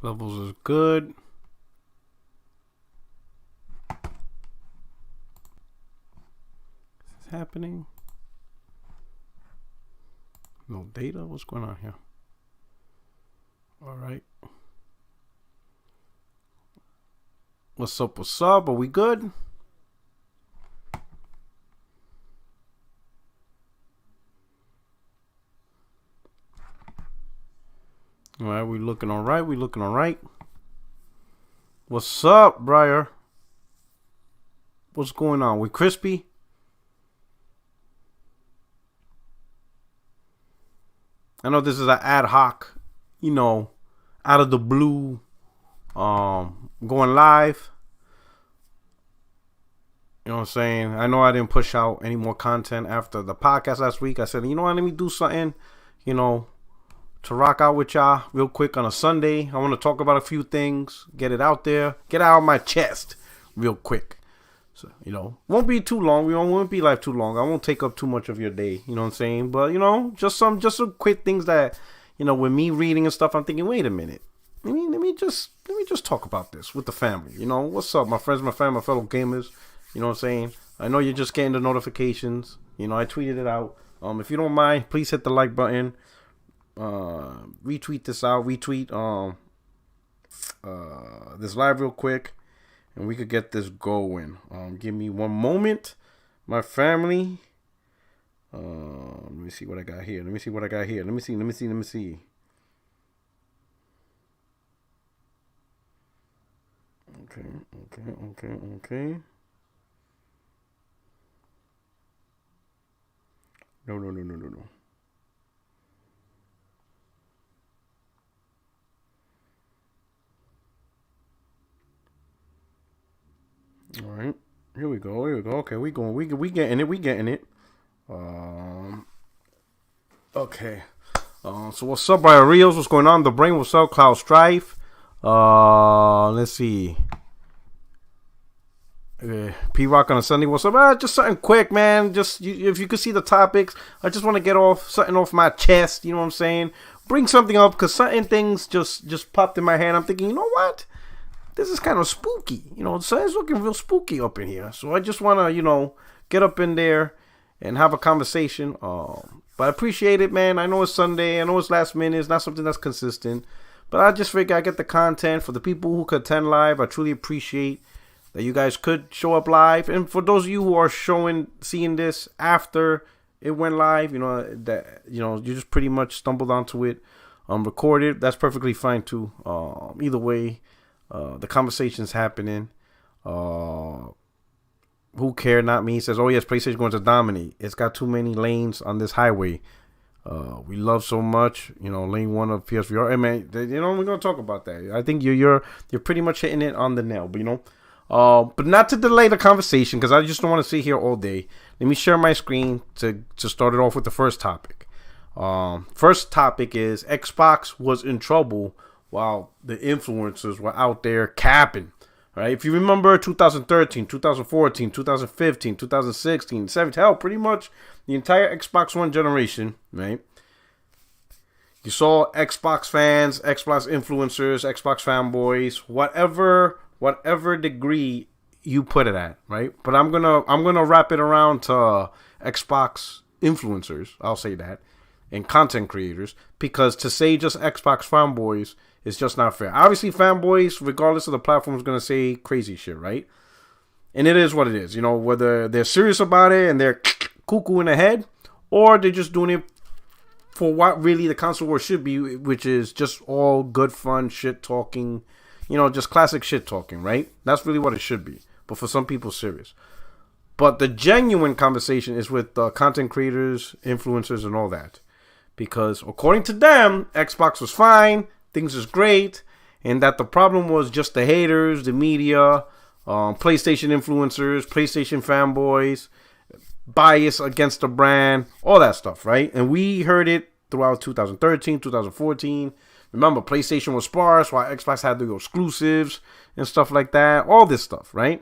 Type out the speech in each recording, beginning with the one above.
Levels is good. Is this happening? No data? What's going on here? Alright. What's up? What's up? Are we good? Alright, we looking alright. We looking alright. What's up, Briar? What's going on? We crispy? I know this is an ad hoc, you know, out of the blue, going live. You know what I'm saying? I know I didn't push out any more content after the podcast last week. I said, you know what, let me do something, you know, to rock out with y'all real quick on a Sunday. I want to talk about a few things, get it out there, get it out of my chest real quick. So, you know, won't be too long. We won't be live too long. I won't take up too much of your day. You know what I'm saying? But, you know, just some quick things that, you know, with me reading and stuff, I'm thinking, wait a minute. Let me just talk about this with the family. You know, what's up, my friends, my family, my fellow gamers? You know what I'm saying? I know you're just getting the notifications. You know, I tweeted it out. If you don't mind, please hit the like button. Retweet this out. Retweet this live real quick. And we could get this going. Give me one moment, my family. Let me see what I got here. Let me see. Okay. No. All right, here we go. Okay, we getting it. Okay. So what's up, Brian Rios? What's going on? The Brain, what's up? Cloud Strife. Let's see. P Rock on a Sunday. What's up? Just something quick, man. Just if you could see the topics, I just want to get something off my chest. You know what I'm saying? Bring something up because certain things just popped in my head. I'm thinking, you know what? This is kind of spooky, you know. So it's looking real spooky up in here. So I just want to, you know, get up in there and have a conversation. But I appreciate it, man. I know it's Sunday. I know it's last minute. It's not something that's consistent. But I just figure I get the content for the people who could attend live. I truly appreciate that you guys could show up live. And for those of you who are seeing this after it went live, you know, that, you know, you just pretty much stumbled onto it, recorded. That's perfectly fine too. Either way. The conversation's happening. Who care? Not me. He says, oh yes, PlayStation going to dominate. It's got too many lanes on this highway. We love so much, you know, lane 1 of PSVR. Hey man, you know, we're gonna talk about that. I think you're pretty much hitting it on the nail. But you know, but not to delay the conversation because I just don't want to sit here all day. Let me share my screen to start it off with the first topic. First topic is Xbox was in trouble while the influencers were out there capping, right? If you remember 2013, 2014, 2015, 2016, 17, hell, pretty much the entire Xbox One generation, right? You saw Xbox fans, Xbox influencers, Xbox fanboys, whatever degree you put it at, right? But I'm gonna wrap it around to Xbox influencers, I'll say that, and content creators, because to say just Xbox fanboys is just not fair. Obviously, fanboys, regardless of the platform, is going to say crazy shit, right? And it is what it is. You know, whether they're serious about it and they're cuckoo in the head, or they're just doing it for what really the console war should be, which is just all good fun shit talking, you know, just classic shit talking, right? That's really what it should be. But for some people, serious. But the genuine conversation is with content creators, influencers, and all that. Because according to them, Xbox was fine, things is great, and that the problem was just the haters, the media, PlayStation influencers, PlayStation fanboys, bias against the brand, all that stuff, right? And we heard it throughout 2013, 2014. Remember, PlayStation was sparse, while Xbox had the exclusives and stuff like that. All this stuff, right?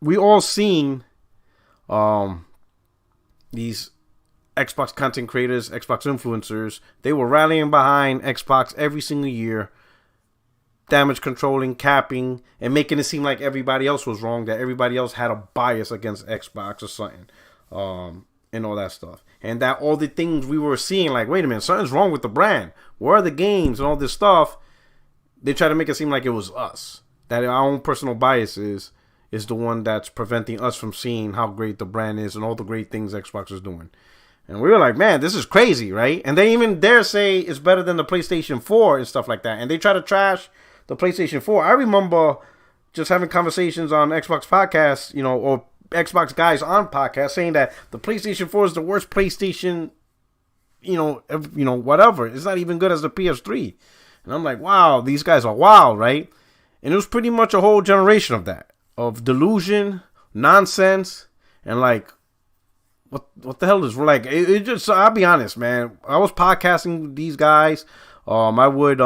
We all seen these Xbox content creators, Xbox influencers, they were rallying behind Xbox every single year, damage controlling, capping, and making it seem like everybody else was wrong, that everybody else had a bias against Xbox or something, and all that stuff. And that all the things we were seeing, like, wait a minute, something's wrong with the brand. Where are the games and all this stuff? They try to make it seem like it was us, that our own personal biases is the one that's preventing us from seeing how great the brand is and all the great things Xbox is doing. And we were like, man, this is crazy, right? And they even dare say it's better than the PlayStation 4 and stuff like that. And they try to trash the PlayStation 4. I remember just having conversations on Xbox podcasts, or Xbox guys on podcasts saying that the PlayStation 4 is the worst PlayStation, whatever. It's not even good as the PS3. And I'm like, wow, these guys are wild, right? And it was pretty much a whole generation of that, of delusion, nonsense, and like, what the hell is, like, it just, I'll be honest, man. I was podcasting with these guys. I would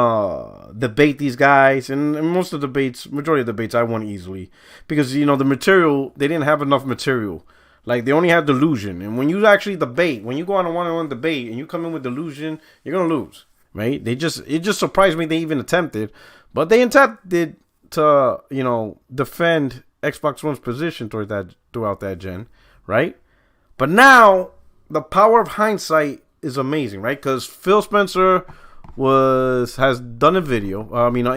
debate these guys, and most of the majority of debates I won easily, because the material, they didn't have enough material. Like, they only had delusion, and when you actually debate, when you go on a one-on-one debate and you come in with delusion, you're gonna lose, right? It just surprised me they even attempted, but they attempted to defend Xbox One's position throughout that gen, right? But now the power of hindsight is amazing, right? Because Phil Spencer has done an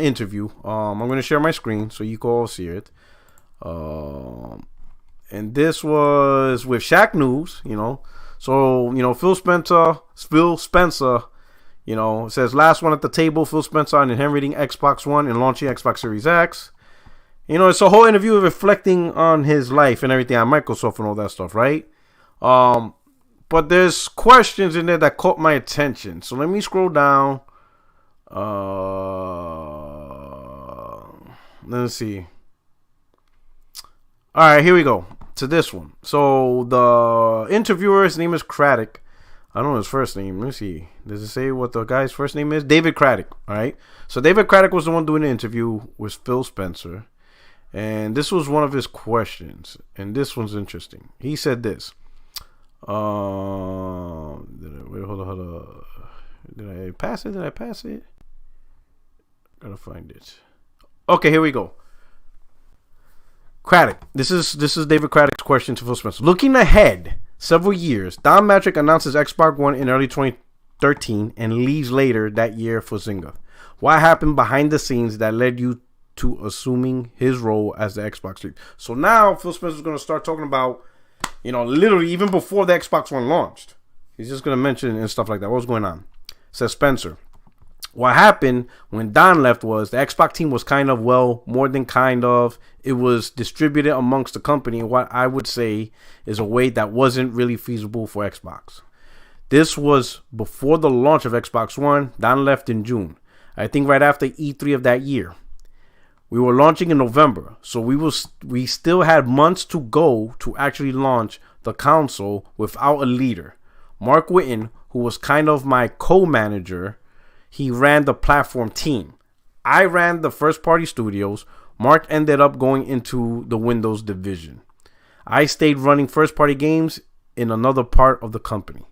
interview. I'm going to share my screen so you can all see it. And this was with Shaq News, So, Phil Spencer, says last one at the table, Phil Spencer on inheriting Xbox One and launching Xbox Series X. It's a whole interview reflecting on his life and everything on Microsoft and all that stuff, right? But there's questions in there that caught my attention. So let me scroll down. Let's see. All right, here we go to this one. So the interviewer's name is Craddock. I don't know his first name. Let me see. Does it say what the guy's first name is? David Craddock. All right. So David Craddock was the one doing the interview with Phil Spencer. And this was one of his questions. And this one's interesting. He said this. Hold on. Did I pass it? Gotta find it. Okay, here we go. Craddock. This is David Craddock's question to Phil Spencer. Looking ahead several years, Don Matrick announces Xbox One in early 2013 and leaves later that year for Zynga. What happened behind the scenes that led you to assuming his role as the Xbox lead? So now Phil Spencer is going to start talking about, literally even before the Xbox One launched. He's just going to mention and stuff like that. What's going on? Says Spencer. What happened when Don left was the Xbox team was more than kind of. It was distributed amongst the company in what I would say is a way that wasn't really feasible for Xbox. This was before the launch of Xbox One. Don left in June. I think right after E3 of that year. We were launching in November, so we still had months to go to actually launch the console without a leader. Mark Whitten, who was kind of my co-manager, he ran the platform team. I ran the first-party studios. Mark ended up going into the Windows division. I stayed running first-party games in another part of the company.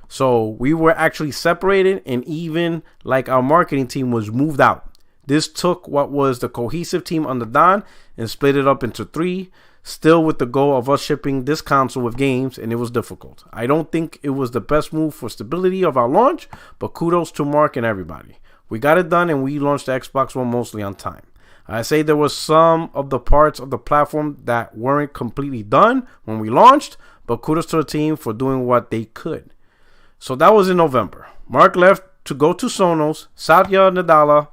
So we were actually separated, and even like our marketing team was moved out. This took what was the cohesive team under Don and split it up into 3, still with the goal of us shipping this console with games, and it was difficult. I don't think it was the best move for stability of our launch, but kudos to Mark and everybody. We got it done, and we launched the Xbox One mostly on time. I say there was some of the parts of the platform that weren't completely done when we launched, but kudos to the team for doing what they could. So that was in November. Mark left to go to Sonos, Satya Nadella,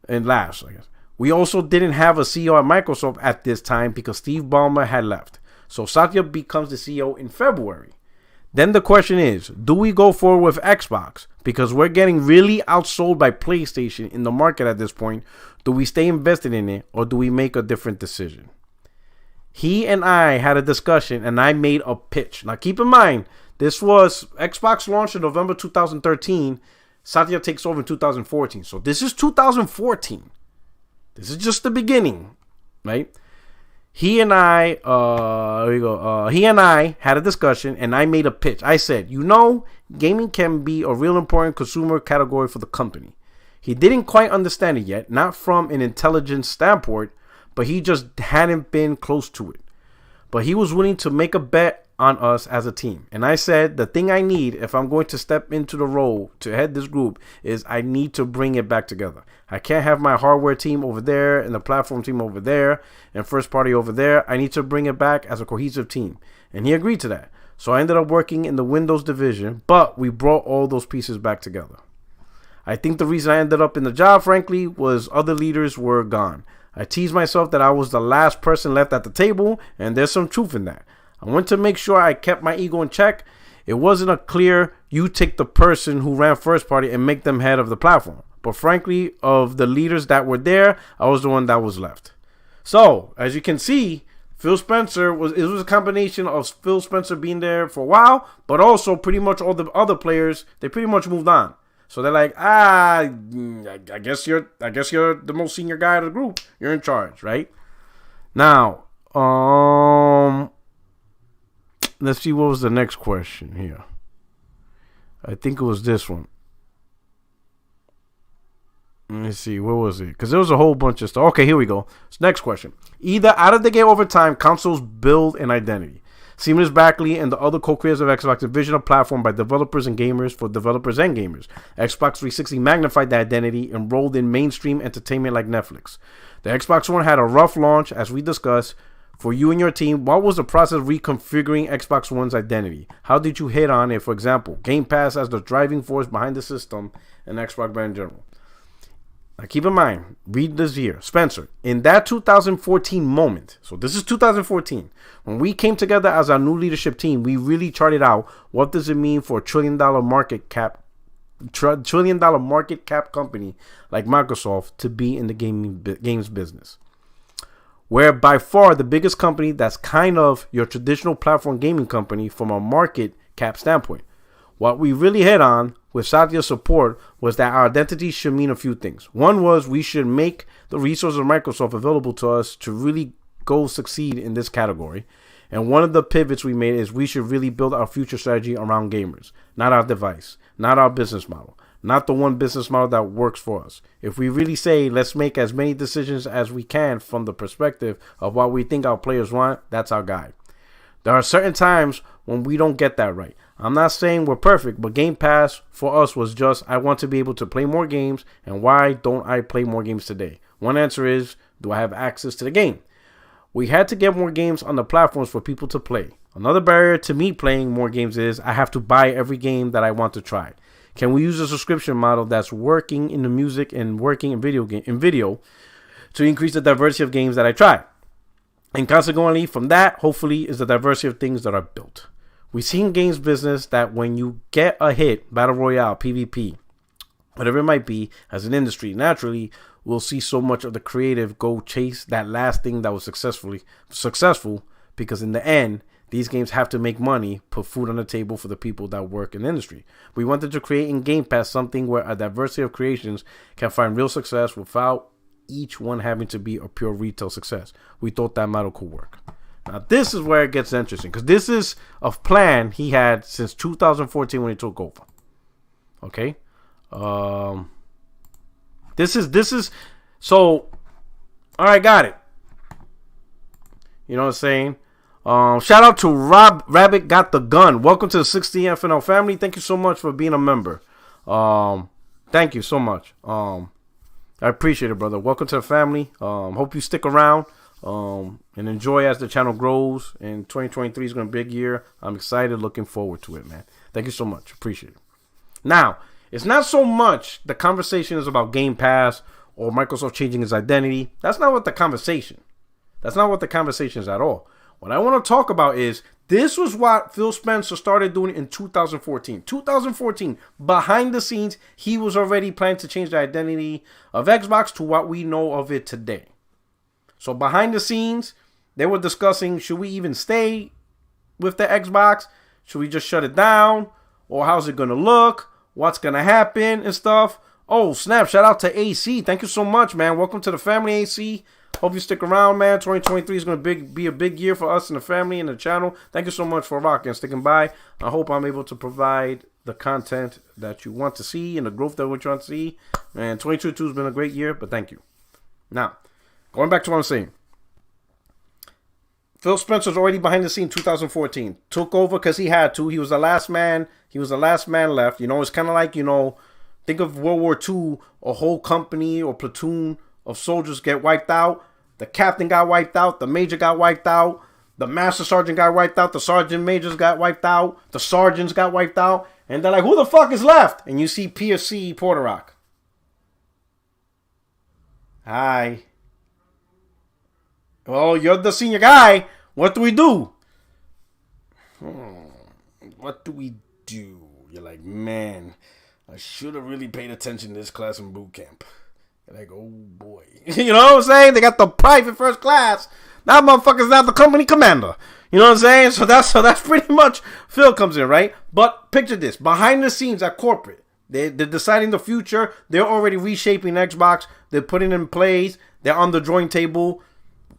and last, I guess. We also didn't have a CEO at Microsoft at this time because Steve Ballmer had left. So Satya becomes the CEO in February. Then the question is, do we go forward with Xbox? Because we're getting really outsold by PlayStation in the market at this point. Do we stay invested in it or do we make a different decision? He and I had a discussion and I made a pitch. Now keep in mind, this was Xbox launched in November 2013. Satya takes over in 2014. So this is 2014. This is just the beginning, right? He and I, there you go. He and I had a discussion, and I made a pitch. I said, gaming can be a real important consumer category for the company. He didn't quite understand it yet, not from an intelligence standpoint, but he just hadn't been close to it. But he was willing to make a bet on us as a team. And I said, the thing I need if I'm going to step into the role to head this group is I need to bring it back together. I can't have my hardware team over there and the platform team over there and first party over there. I need to bring it back as a cohesive team. And he agreed to that. So I ended up working in the Windows division, but we brought all those pieces back together. I think the reason I ended up in the job, frankly, was other leaders were gone. I teased myself that I was the last person left at the table, and there's some truth in that. I wanted to make sure I kept my ego in check. It wasn't a clear, you take the person who ran first party and make them head of the platform. But frankly, of the leaders that were there, I was the one that was left. So, as you can see, Phil Spencer it was a combination of Phil Spencer being there for a while, but also pretty much all the other players, they pretty much moved on. So they're like, I guess you're the most senior guy of the group. You're in charge, right? Now, let's see what was the next question here. I think it was this one. Let me see, where was it? Because there was a whole bunch of stuff. Okay, here we go. So next question. Either out of the gate over time, consoles build an identity. Seamless Backley and the other co-creators of Xbox envision a platform by developers and gamers for developers and gamers. Xbox 360 magnified that identity and rolled in mainstream entertainment like Netflix. The Xbox One had a rough launch, as we discussed. For you and your team, what was the process of reconfiguring Xbox One's identity? How did you hit on it, for example, Game Pass as the driving force behind the system and Xbox brand in general? Now keep in mind, read this here. Spencer, in that 2014 moment, so this is 2014, when we came together as our new leadership team, we really charted out what does it mean for a $1 trillion market cap company like Microsoft to be in the games business. Where by far the biggest company that's kind of your traditional platform gaming company from a market cap standpoint. What we really hit on with Satya's support was that our identity should mean a few things. One was we should make the resources of Microsoft available to us to really go succeed in this category. And one of the pivots we made is we should really build our future strategy around gamers, not our device, not our business model, not the one business model that works for us. If we really say let's make as many decisions as we can from the perspective of what we think our players want, that's our guide. There are certain times when we don't get that right. I'm not saying we're perfect, but Game Pass for us was just, I want to be able to play more games, and why don't I play more games today? One answer is, do I have access to the game? We had to get more games on the platforms for people to play. Another barrier to me playing more games is I have to buy every game that I want to try. Can we use a subscription model that's working in the music and working in video to increase the diversity of games that I try? And consequently, from that, hopefully, is the diversity of things that are built. We see in games business that when you get a hit, Battle Royale, PvP, whatever it might be, as an industry, naturally, we'll see so much of the creative go chase that last thing that was successful, because in the end, these games have to make money, put food on the table for the people that work in the industry. We wanted to create in Game Pass something where a diversity of creations can find real success without each one having to be a pure retail success. We thought that model could work. Now, this is where it gets interesting, because this is a plan he had since 2014 when he took over. Okay? This is, so, all right, got it. You know what I'm saying? Shout out to Rob Rabbit Got the Gun. Welcome to the 60 FNL family. Thank you so much for being a member. Thank you so much. I appreciate it, brother. Welcome to the family. Hope you stick around and enjoy as the channel grows. And 2023 is going to be a big year. I'm excited, looking forward to it, man. Thank you so much. Appreciate it. Now, it's not so much the conversation is about Game Pass or Microsoft changing its identity. That's not what the conversation. That's not what the conversation is at all. What I want to talk about is this was what Phil Spencer started doing in 2014. 2014, behind the scenes, he was already planning to change the identity of Xbox to what we know of it today. So behind the scenes, they were discussing, should we even stay with the Xbox? Should we just shut it down? Or how's it going to look? What's going to happen and stuff? Oh, snap. Shout out to AC. Thank you so much, man. Welcome to the family, AC. Hope you stick around, man. 2023 is going to be a big year for us and the family and the channel. Thank you so much for rocking and sticking by. I hope I'm able to provide the content that you want to see and the growth that you want to see. And 2022 has been a great year, but thank you. Now, going back to what I'm saying. Phil Spencer's already behind the scene 2014. Took over because he had to. He was the last man. He was the last man left. You know, it's kind of like, you know, think of World War II. A whole company or platoon of soldiers get wiped out. The captain got wiped out. The major got wiped out. The master sergeant got wiped out. The sergeant majors got wiped out. The sergeants got wiped out. And they're like, who the fuck is left? And you see PFC Puerto Rock. Hi. Well, you're the senior guy. What do we do? What do we do? You're like, man, I should have really paid attention to this class in boot camp. You're like, oh boy. You know what I'm saying? They got the private first class. That motherfucker's not the company commander. You know what I'm saying? So that's pretty much Phil comes in, right? But picture this. Behind the scenes at corporate, they're deciding the future. They're already reshaping Xbox. They're putting in place. They're on the drawing table.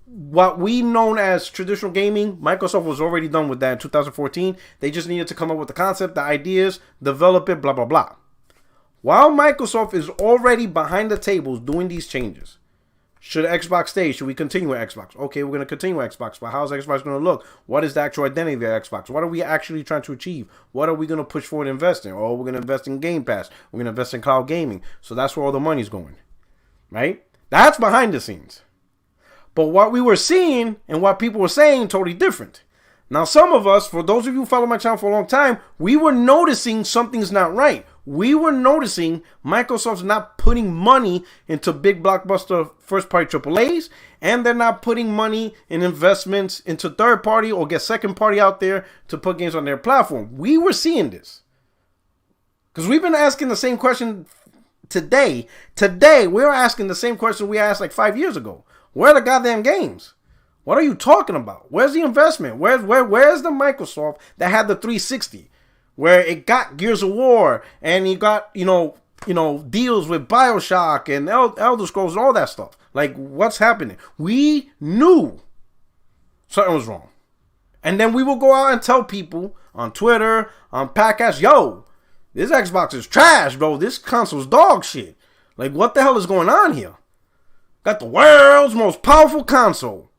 What we known as traditional gaming, Microsoft was already done with that in 2014. They just needed to come up with the concept, the ideas, develop it, blah, blah, blah. While Microsoft is already behind the tables doing these changes, should Xbox stay? Should we continue with Xbox? Okay, we're going to continue with Xbox, but how's Xbox going to look? What is the actual identity of Xbox? What are we actually trying to achieve? What are we going to push forward and invest in? Oh, we're going to invest in Game Pass. We're going to invest in cloud gaming. So that's where all the money's going, right? That's behind the scenes. But what we were seeing and what people were saying, totally different. Now, some of us, for those of you who follow my channel for a long time, we were noticing something's not right. We were noticing Microsoft's not putting money into big blockbuster first-party AAAs, and they're not putting money in investments into third-party or get second-party out there to put games on their platform. We were seeing this. Because we've been asking the same question today. Today, we're asking the same question we asked like 5 years ago. Where are the goddamn games? What are you talking about? Where's the investment? Where's the Microsoft that had the 360? Where it got Gears of War and you got, you know, deals with BioShock and Elder Scrolls and all that stuff. Like, what's happening? We knew something was wrong. And then we will go out and tell people on Twitter, on podcasts, yo, this Xbox is trash, bro. This console's dog shit. Like, what the hell is going on here? Got the world's most powerful console.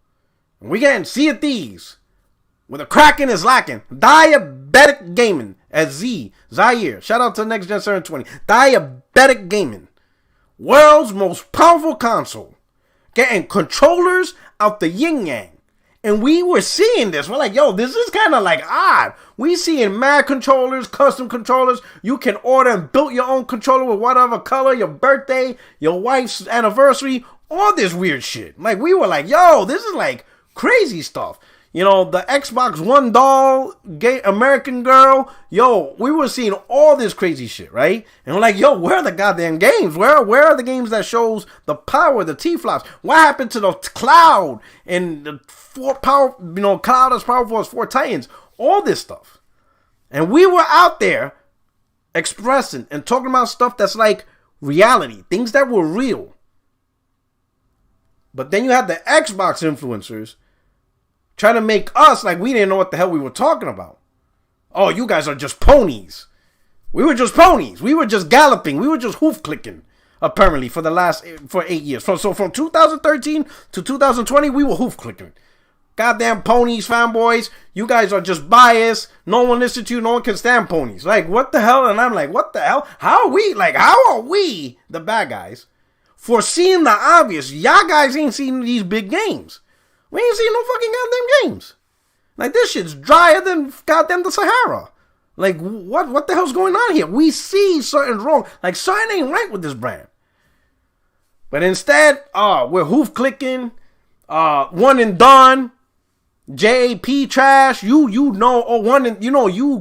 And we getting Sea of Thieves. Where the Kraken is lacking. Diabetic gaming. At Zaire. Shout out to Next Gen 720. Diabetic gaming. World's most powerful console. Getting controllers out the yin yang. And we were seeing this. We're like, yo, this is kind of like odd. We seeing mad controllers, custom controllers. You can order and build your own controller with whatever color, your birthday, your wife's anniversary, all this weird shit. Like, we were like, yo, this is like crazy stuff. You know, the Xbox One doll, gay American girl. Yo, we were seeing all this crazy shit, right? And we're like, yo, where are the goddamn games? Where are the games that shows the power, the T-flops? What happened to the cloud and the cloud as powerful as 4 Titans? All this stuff. And we were out there expressing and talking about stuff that's like reality. Things that were real. But then you have the Xbox influencers trying to make us like we didn't know what the hell we were talking about. Oh, you guys are just ponies. We were just ponies. We were just galloping. We were just hoof clicking, apparently, for 8 years. So from 2013 to 2020, we were hoof clicking. Goddamn ponies, fanboys. You guys are just biased. No one listens to you. No one can stand ponies. Like, what the hell? And I'm like, what the hell? How are we, the bad guys, foreseeing the obvious? Y'all guys ain't seen these big games. We ain't seen no fucking goddamn games. Like, this shit's drier than goddamn the Sahara. Like, what the hell's going on here? We see something's wrong. Like, something ain't right with this brand. But instead, we're hoof clicking, one and done, JAP trash. You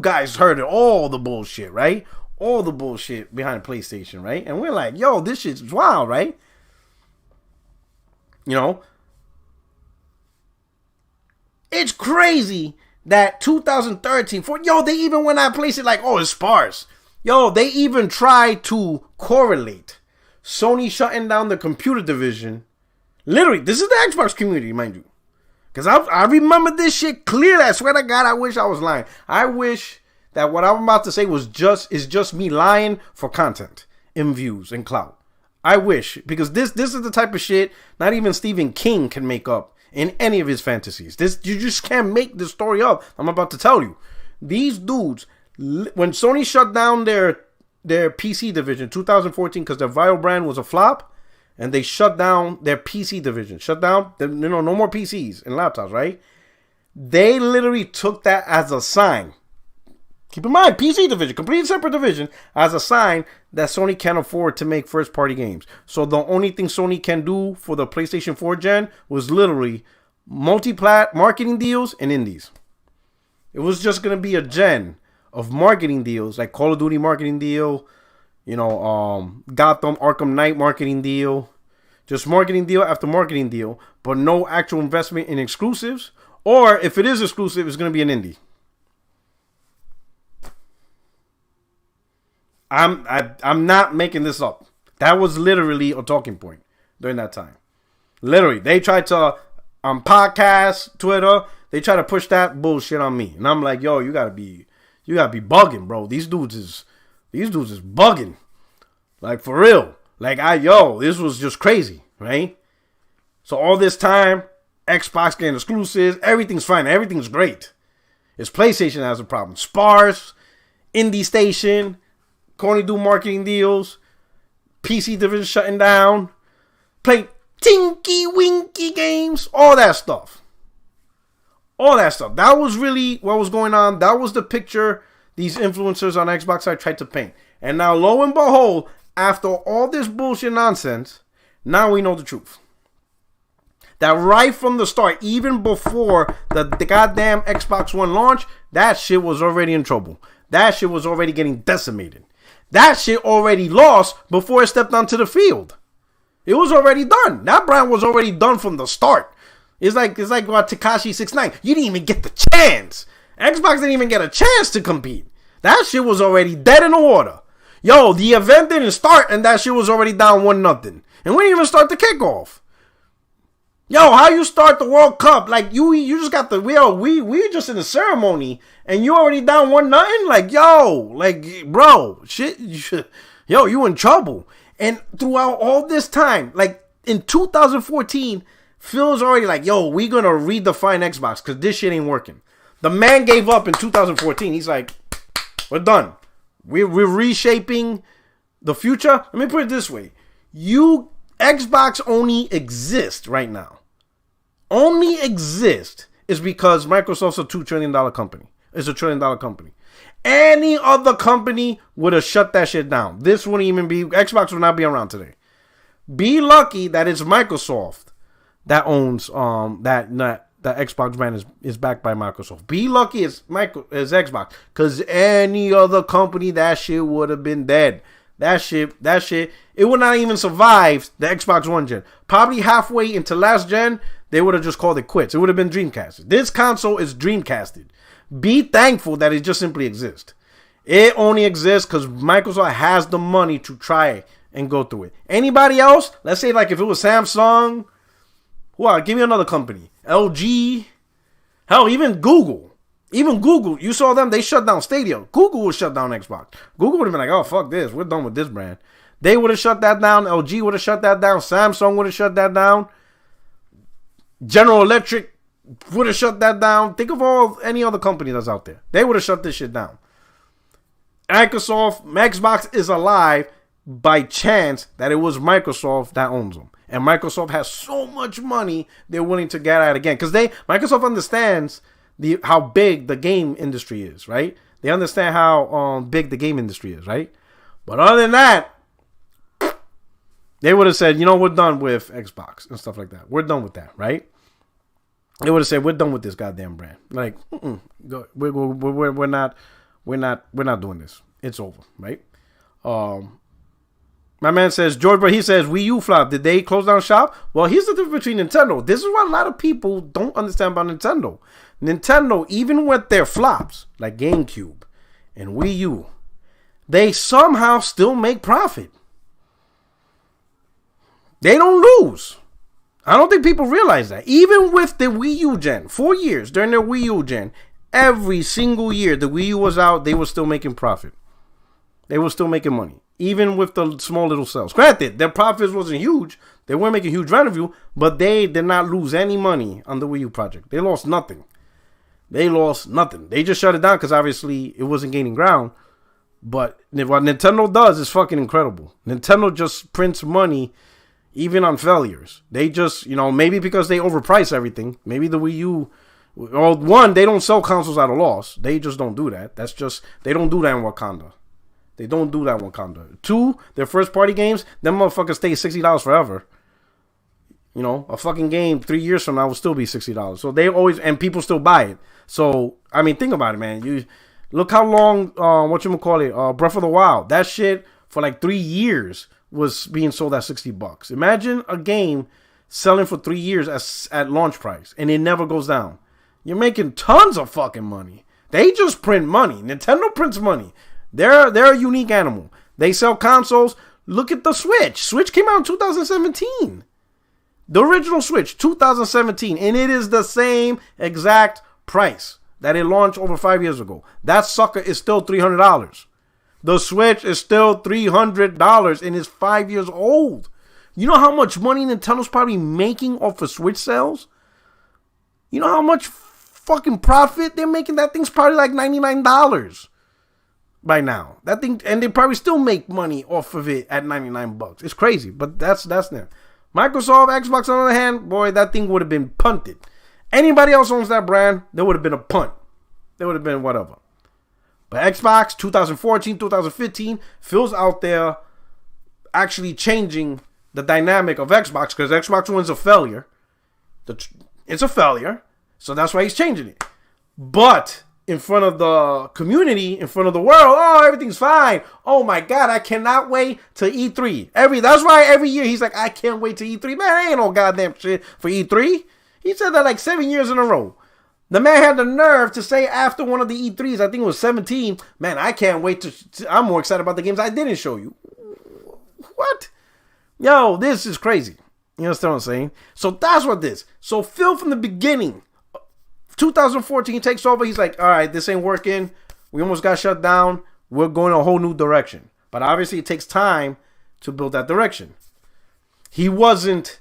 guys heard it, all the bullshit, right? All the bullshit behind PlayStation, right? And we're like, yo, this shit's wild, right? You know, it's crazy that 2013, they even went out place it like, oh, it's sparse. Yo, they even tried to correlate Sony shutting down the computer division, Literally, this is the Xbox community, mind you. Because I remember this shit clearly. I swear to God, I wish I was lying. I wish that what I'm about to say is just me lying for content and views and clout. I wish. Because this is the type of shit not even Stephen King can make up in any of his fantasies. You just can't make this story up. I'm about to tell you. These dudes, when Sony shut down their PC division 2014 because their Vio brand was a flop, and they shut down their PC division. Shut down, no more PCs and laptops, right? They literally took that as a sign. Keep in mind, PC division, completely separate division, as a sign that Sony can't afford to make first-party games. So the only thing Sony can do for the PlayStation 4 gen was literally multi-plat marketing deals and indies. It was just going to be a gen of marketing deals, like Call of Duty marketing deal, Gotham Arkham Knight marketing deal, just marketing deal after marketing deal, but no actual investment in exclusives. Or if it is exclusive, it's going to be an indie. I'm not making this up. That was literally a talking point during that time. Literally, they tried to on podcasts, Twitter, they try to push that bullshit on me, and I'm like, yo, you gotta be bugging, bro. These dudes is bugging. Like, for real. Like, this was just crazy, right? So all this time, Xbox getting exclusives, everything's fine, everything's great. It's PlayStation that has a problem. Sparse, Indie Station, can only do marketing deals, PC division shutting down, play tinky winky games, all that stuff. All that stuff. That was really what was going on. That was the picture these influencers on Xbox side tried to paint. And now, lo and behold, after all this bullshit nonsense, now we know the truth. That right from the start, even before the goddamn Xbox One launch, that shit was already in trouble. That shit was already getting decimated. That shit already lost before it stepped onto the field. It was already done. That brand was already done from the start. It's like what Tekashi 6ix9ine. You didn't even get the chance. Xbox didn't even get a chance to compete. That shit was already dead in the water. Yo, the event didn't start and that shit was already down 1-0. And we didn't even start the kickoff. Yo, how you start the World Cup? Like, you just got the... we just in the ceremony and you already down 1-0? Like, yo, like, bro, shit, you in trouble. And throughout all this time, like, in 2014... Phil's already like, yo, we gonna redefine Xbox because this shit ain't working. The man gave up in 2014. He's like, we're done. We're reshaping the future. Let me put it this way. Xbox only exists right now. Only exists is because Microsoft's a $2 trillion company. It's a $1 trillion company. Any other company would have shut that shit down. This wouldn't even be, Xbox would not be around today. Be lucky that it's Microsoft that owns that Xbox brand is backed by Microsoft. Be lucky it's Xbox, because any other company, that shit would have been dead. That shit, it would not even survive the Xbox One gen. Probably halfway into last gen, they would have just called it quits. It would have been Dreamcasted. This console is Dreamcasted. Be thankful that it just simply exists. It only exists because Microsoft has the money to try and go through it. Anybody else? Let's say like if it was Samsung. Wow, give me another company. LG. Hell, even Google. Even Google. You saw them. They shut down Stadia. Google would shut down Xbox. Google would have been like, oh, fuck this. We're done with this brand. They would have shut that down. LG would have shut that down. Samsung would have shut that down. General Electric would have shut that down. Think of any other company that's out there. They would have shut this shit down. Xbox is alive by chance that it was Microsoft that owns them. And Microsoft has so much money, they're willing to get at it again. Because Microsoft understands how big the game industry is, right? They understand how big the game industry is, right? But other than that, they would have said, we're done with Xbox and stuff like that. We're done with that, right? They would have said, we're done with this goddamn brand. Like, we're not doing this. It's over, right? My man says, George, but he says, Wii U flop. Did they close down shop? Well, here's the difference between Nintendo. This is what a lot of people don't understand about Nintendo. Nintendo, even with their flops, like GameCube and Wii U, they somehow still make profit. They don't lose. I don't think people realize that. Even with the Wii U gen, 4 years during their Wii U gen, every single year the Wii U was out, they were still making profit. They were still making money. Even with the small little sales. Granted, their profits wasn't huge. They weren't making huge revenue, but they did not lose any money on the Wii U project. They lost nothing. They lost nothing. They just shut it down because obviously it wasn't gaining ground. But what Nintendo does is fucking incredible. Nintendo just prints money even on failures. They just, maybe because they overprice everything. Maybe the Wii U, well, one, they don't sell consoles at a loss. They just don't do that. That's just, they don't do that in Wakanda. They don't do that in Wakanda. Two, their first party games, them motherfuckers stay $60 forever. A fucking game 3 years from now will still be $60. So they always, and people still buy it. So, I mean, think about it, man. You look how long, Breath of the Wild, that shit for like 3 years was being sold at $60. Imagine a game selling for 3 years at launch price, and it never goes down. You're making tons of fucking money. They just print money. Nintendo prints money. They're a unique animal. They sell consoles. Look at the Switch. Switch came out in 2017. The original Switch, 2017, and it is the same exact price that it launched over 5 years ago. That sucker is still $300. The Switch is still $300 and is 5 years old. You know how much money Nintendo's probably making off of Switch sales? You know how much fucking profit they're making? That thing's probably like $99 by now. That thing, and they probably still make money off of it at $99. It's crazy, but that's them. Microsoft, Xbox, on the other hand, boy, that thing would have been punted. Anybody else owns that brand, there would have been a punt. There would have been whatever. But Xbox, 2014, 2015, Phil's out there actually changing the dynamic of Xbox because Xbox One's a failure. It's a failure, so that's why he's changing it. But in front of the community, in front of the world, oh, everything's fine. Oh my God, I cannot wait to E3. That's why every year he's like, I can't wait to E3. Man, ain't no goddamn shit for E3. He said that like 7 years in a row. The man had the nerve to say after one of the E3s, I think it was 17, man, I can't wait I'm more excited about the games I didn't show you. What? Yo, this is crazy. You understand what I'm saying? So that's what this. So Phil from the beginning, 2014 takes over. He's like, all right, this ain't working. We almost got shut down. We're going a whole new direction. But obviously it takes time to build that direction. He wasn't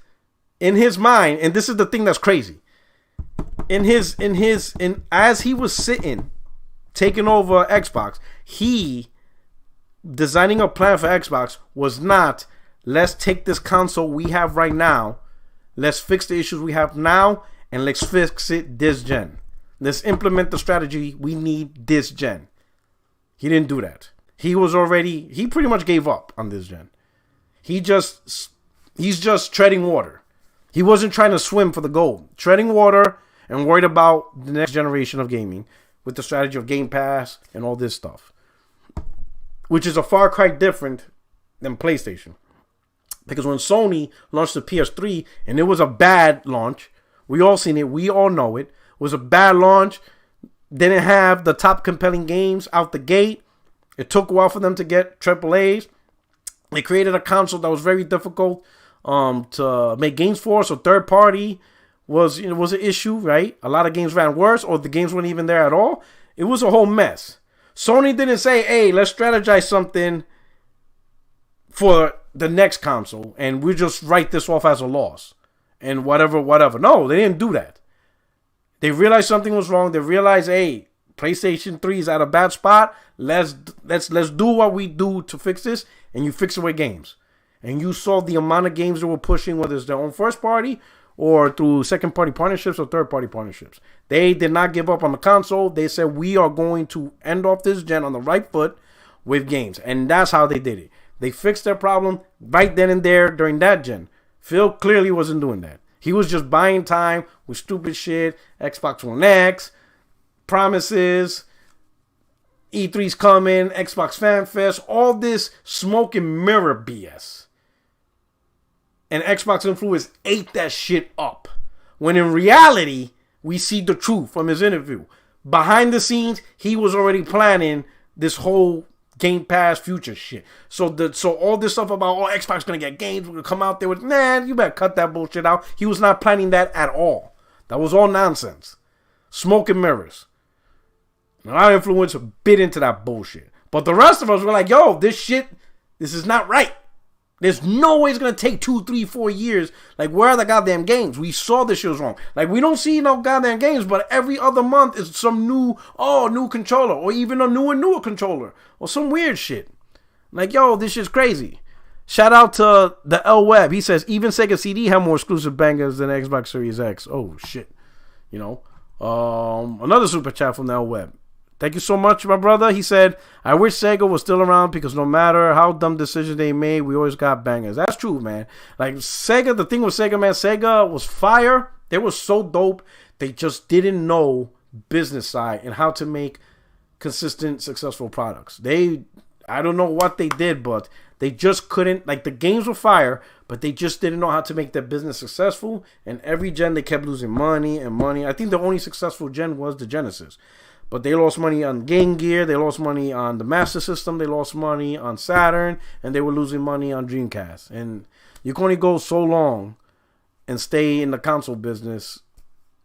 in his mind, and this is the thing that's crazy. As he was sitting, taking over Xbox, he designing a plan for Xbox was not, let's take this console we have right now, let's fix the issues we have now, and let's fix it this gen. Let's implement the strategy we need this gen. He didn't do that. He pretty much gave up on this gen. He's just treading water. He wasn't trying to swim for the gold. Treading water and worried about the next generation of gaming with the strategy of Game Pass and all this stuff. Which is a far cry different than PlayStation. Because when Sony launched the PS3, and it was a bad launch, we all seen it, we all know it, was a bad launch, didn't have the top compelling games out the gate. It took a while for them to get AAAs. They created a console that was very difficult to make games for, so third party was an issue, right? A lot of games ran worse, or the games weren't even there at all. It was a whole mess. Sony didn't say, hey, let's strategize something for the next console, and we just write this off as a loss, and whatever. No, they didn't do that. They realized something was wrong. They realized, hey, PlayStation 3 is at a bad spot. Let's do what we do to fix this, and you fix it with games. And you saw the amount of games they were pushing, whether it's their own first party or through second party partnerships or third party partnerships. They did not give up on the console. They said, we are going to end off this gen on the right foot with games. And that's how they did it. They fixed their problem right then and there during that gen. Phil clearly wasn't doing that. He was just buying time with stupid shit, Xbox One X, promises, E3's coming, Xbox Fan Fest, all this smoke and mirror BS. And Xbox influencers ate that shit up. When in reality, we see the truth from his interview. Behind the scenes, he was already planning this whole Game Pass future shit. So all this stuff about Xbox gonna get games, we're gonna come out there with, man, you better cut that bullshit out. He was not planning that at all. That was all nonsense. Smoke and mirrors. And our influencer bit into that bullshit. But the rest of us were like, yo, this is not right. There's no way it's going to take 2, 3, 4 years. Like, where are the goddamn games? We saw this shit was wrong. Like, we don't see no goddamn games, but every other month is some new controller. Or even a newer controller. Or some weird shit. Like, yo, this shit's crazy. Shout out to the L Web. He says, even Sega CD have more exclusive bangers than Xbox Series X. Oh, shit. You know. Another super chat from the L Web. Thank you so much, my brother. He said, I wish Sega was still around because no matter how dumb decisions they made, we always got bangers. That's true, man. Like, Sega, the thing with Sega, man, Sega was fire. They were so dope. They just didn't know business side and how to make consistent, successful products. I don't know what they did, but they just couldn't. Like, the games were fire, but they just didn't know how to make their business successful. And every gen, they kept losing money and money. I think the only successful gen was the Genesis. But they lost money on Game Gear, they lost money on the Master System, they lost money on Saturn, and they were losing money on Dreamcast. And you can only go so long and stay in the console business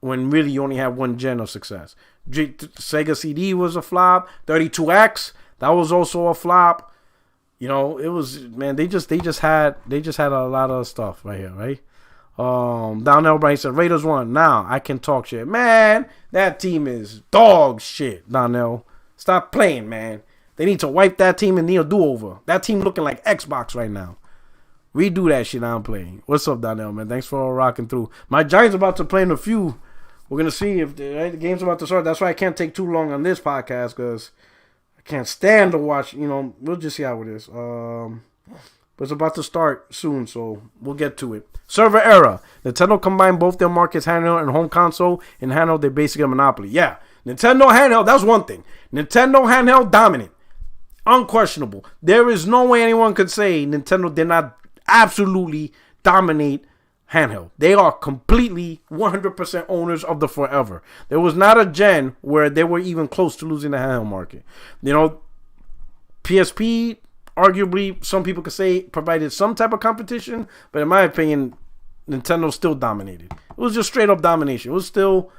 when really you only have one gen of success. Sega CD was a flop. 32X, that was also a flop. You know, it was, man, they just had a lot of stuff right here, right? Donnell Bright said Raiders won. Now I can talk shit. Man, that team is dog shit, Donnell. Stop playing, man. They need to wipe that team and need a do-over. That team looking like Xbox right now. Redo that shit I'm playing. What's up, Donnell, man? Thanks for rocking through. My Giants about to play in a few. We're going to see if the game's about to start. That's why I can't take too long on this podcast because I can't stand to watch. You know, we'll just see how it is. But it's about to start soon, so we'll get to it. Server era. Nintendo combined both their markets, handheld and home console. In handheld, they basically a monopoly. Yeah, Nintendo handheld, that's one thing. Nintendo handheld, dominant. Unquestionable. There is no way anyone could say Nintendo did not absolutely dominate handheld. They are completely 100% owners of the forever. There was not a gen where they were even close to losing the handheld market. You know, PSP, arguably, some people could say provided some type of competition, but in my opinion, Nintendo still dominated. It was just straight up domination. It was still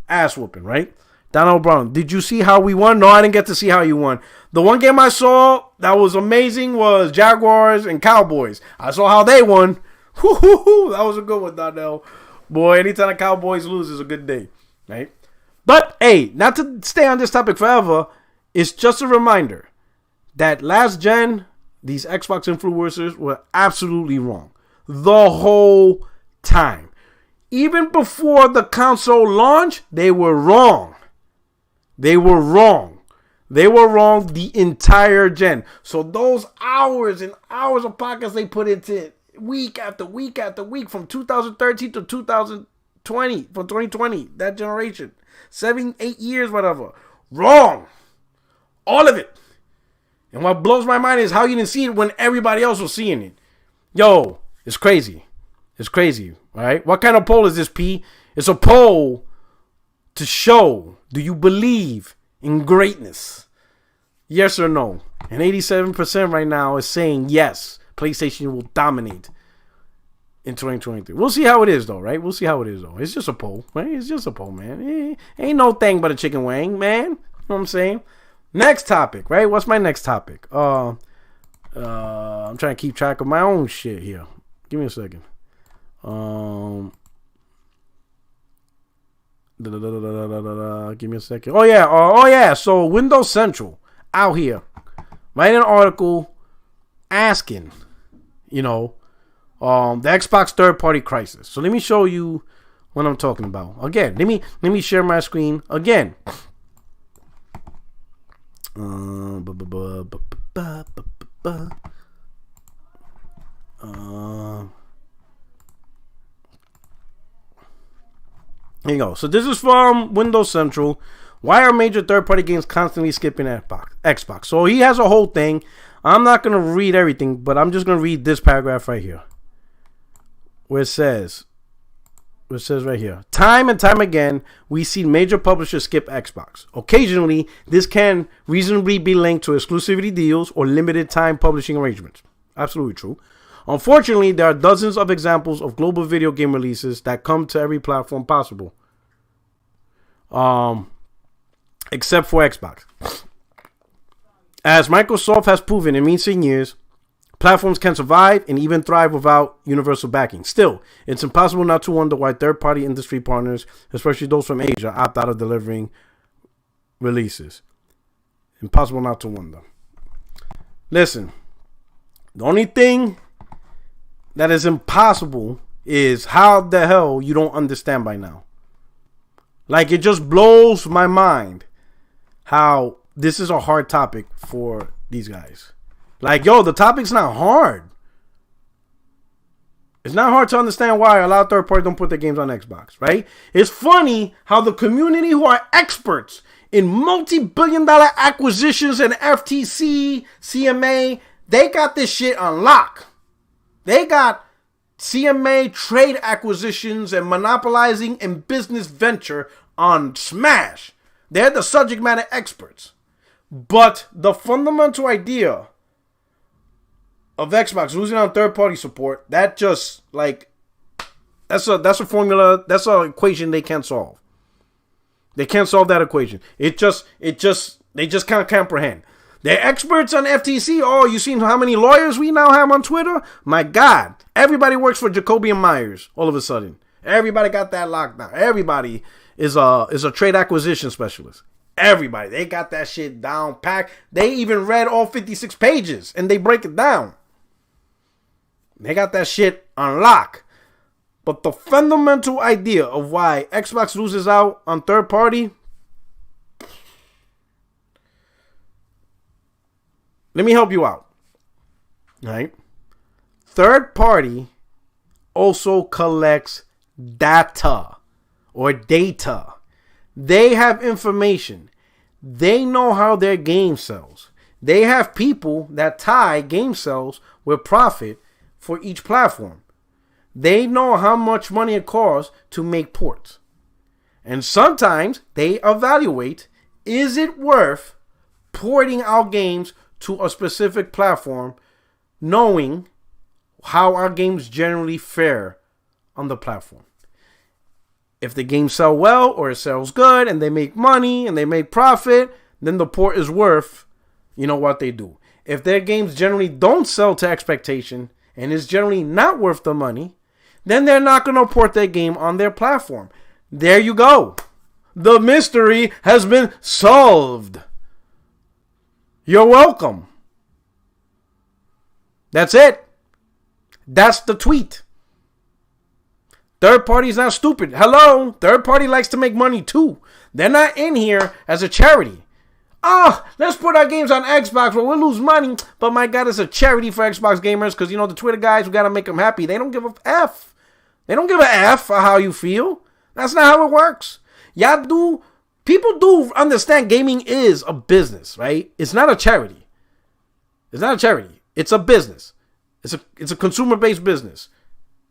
ass whooping, right? Donald Brown, did you see how we won? No, I didn't get to see how you won. The one game I saw that was amazing was Jaguars and Cowboys. I saw how they won. That was a good one, Donnell. Boy, anytime the Cowboys lose is a good day, right? But, hey, not to stay on this topic forever, it's just a reminder that last gen, these Xbox influencers were absolutely wrong. The whole time. Even before the console launch, they were wrong. They were wrong. They were wrong the entire gen. So those hours and hours of podcasts they put into it, week after week after week, from 2013 to 2020, from 2020, that generation, 7, 8 years, whatever. Wrong. All of it. And what blows my mind is how you didn't see it when everybody else was seeing it. Yo, it's crazy. It's crazy, right? What kind of poll is this, P? It's a poll to show, do you believe in greatness? Yes or no? And 87% right now is saying yes, PlayStation will dominate in 2023. We'll see how it is, though, right? We'll see how it is, though. It's just a poll, right? It's just a poll, man. Ain't no thing but a chicken wing, man. You know what I'm saying? Next topic, right? What's my next topic? I'm trying to keep track of my own shit here. Give me a second. Give me a second. Oh yeah. So Windows Central out here, writing an article asking, the Xbox third-party crisis. So let me show you what I'm talking about. Again, let me share my screen again. Here you go. So this is from Windows Central. Why are major third-party games constantly skipping Xbox? So he has a whole thing. I'm not going to read everything, but I'm just going to read this paragraph right here. Where it says, It says right here, time and time again, we see major publishers skip Xbox. Occasionally, this can reasonably be linked to exclusivity deals or limited time publishing arrangements. Absolutely true. Unfortunately, there are dozens of examples of global video game releases that come to every platform possible. Except for Xbox. As Microsoft has proven in recent years, platforms can survive and even thrive without universal backing. Still, it's impossible not to wonder why third-party industry partners, especially those from Asia, opt out of delivering releases. Impossible not to wonder. Listen, the only thing that is impossible is how the hell you don't understand by now. Like, it just blows my mind how this is a hard topic for these guys. Like, yo, the topic's not hard. It's not hard to understand why a lot of third parties don't put their games on Xbox, right? It's funny how the community who are experts in multi-billion-dollar acquisitions and FTC, CMA, they got this shit on lock. They got CMA trade acquisitions and monopolizing and business venture on smash. They're the subject matter experts. But the fundamental idea of Xbox losing on third-party support, that just, like, that's a formula, that's an equation they can't solve. They can't solve that equation. They just can't comprehend. They're experts on FTC. Oh, you seen how many lawyers we now have on Twitter? My God. Everybody works for Jacoby and Myers all of a sudden. Everybody got that locked down. Everybody is a trade acquisition specialist. Everybody. They got that shit down packed. They even read all 56 pages and they break it down. They got that shit on lock. But the fundamental idea of why Xbox loses out on third party, let me help you out. All right? Third party also collects data or data. They have information. They know how their game sells. They have people that tie game sales with profit for each platform. They know how much money it costs to make ports. And sometimes they evaluate, is it worth porting our games to a specific platform, knowing how our games generally fare on the platform. If the games sell well or it sells good and they make money and they make profit, then the port is worth, you know, what they do. If their games generally don't sell to expectation and is generally not worth the money, then they're not going to port their game on their platform. There you go. The mystery has been solved. You're welcome. That's it. That's the tweet. Third party's not stupid. Hello? Third party likes to make money too. They're not in here as a charity. Let's put our games on Xbox where we'll lose money. But my God, it's a charity for Xbox gamers because, you know, the Twitter guys, we got to make them happy. They don't give a F. They don't give a F for how you feel. That's not how it works. People do understand gaming is a business, right? It's not a charity. It's not a charity. It's a business. It's a consumer-based business.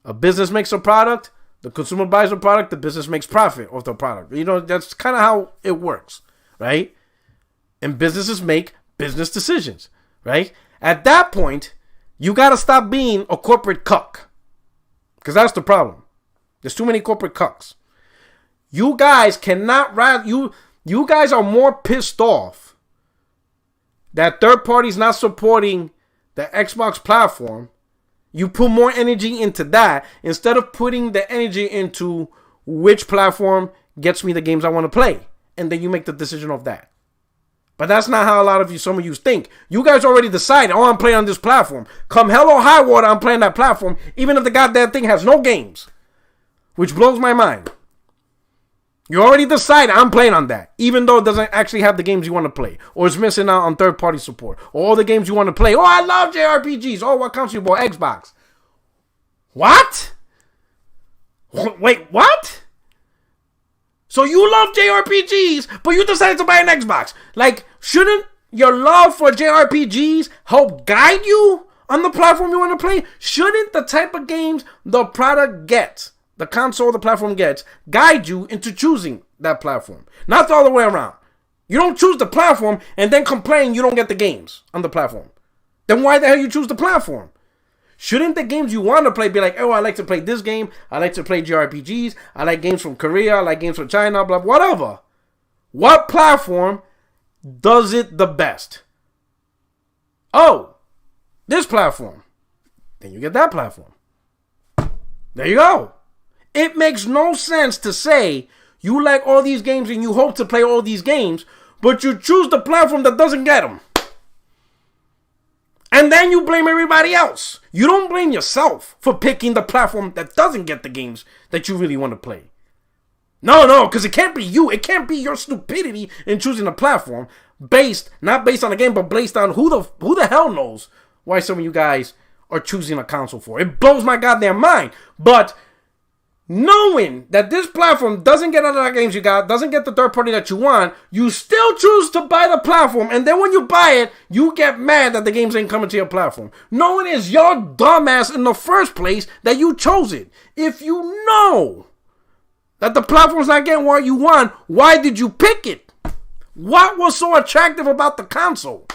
A business makes a product. The consumer buys a product. The business makes profit off the product. You know, that's kind of how it works, right? And businesses make business decisions, right? At that point, you got to stop being a corporate cuck. Because that's the problem. There's too many corporate cucks. You guys cannot you guys are more pissed off that third parties not supporting the Xbox platform. You put more energy into that instead of putting the energy into which platform gets me the games I want to play. And then you make the decision of that. But that's not how some of you think. You guys already decided, I'm playing on this platform. Come hell or high water, I'm playing that platform, even if the goddamn thing has no games. Which blows my mind. You already decided I'm playing on that, even though it doesn't actually have the games you want to play, or it's missing out on third-party support, or all the games you want to play. Oh, I love JRPGs. Oh, what console you bought? Xbox. What? Wait, what? So you love JRPGs, but you decided to buy an Xbox. Like, shouldn't your love for JRPGs help guide you on the platform you want to play? Shouldn't the type of games the product gets, the console the platform gets guide you into choosing that platform. Not the other way around. You don't choose the platform and then complain you don't get the games on the platform. Then why the hell you choose the platform? Shouldn't the games you want to play be like, oh, I like to play this game, I like to play JRPGs, I like games from Korea, I like games from China, blah, whatever. What platform does it the best? Oh, this platform. Then you get that platform. There you go. It makes no sense to say you like all these games and you hope to play all these games, but you choose the platform that doesn't get them. And then you blame everybody else. You don't blame yourself for picking the platform that doesn't get the games that you really want to play. No, because it can't be you. It can't be your stupidity in choosing a platform not based on the game, but based on who the hell knows why some of you guys are choosing a console for. It blows my goddamn mind. But knowing that this platform doesn't get all the games you got, doesn't get the third party that you want, you still choose to buy the platform. And then when you buy it, you get mad that the games ain't coming to your platform. Knowing it's your dumbass in the first place that you chose it. If you know that the platform's not getting what you want, why did you pick it? What was so attractive about the console?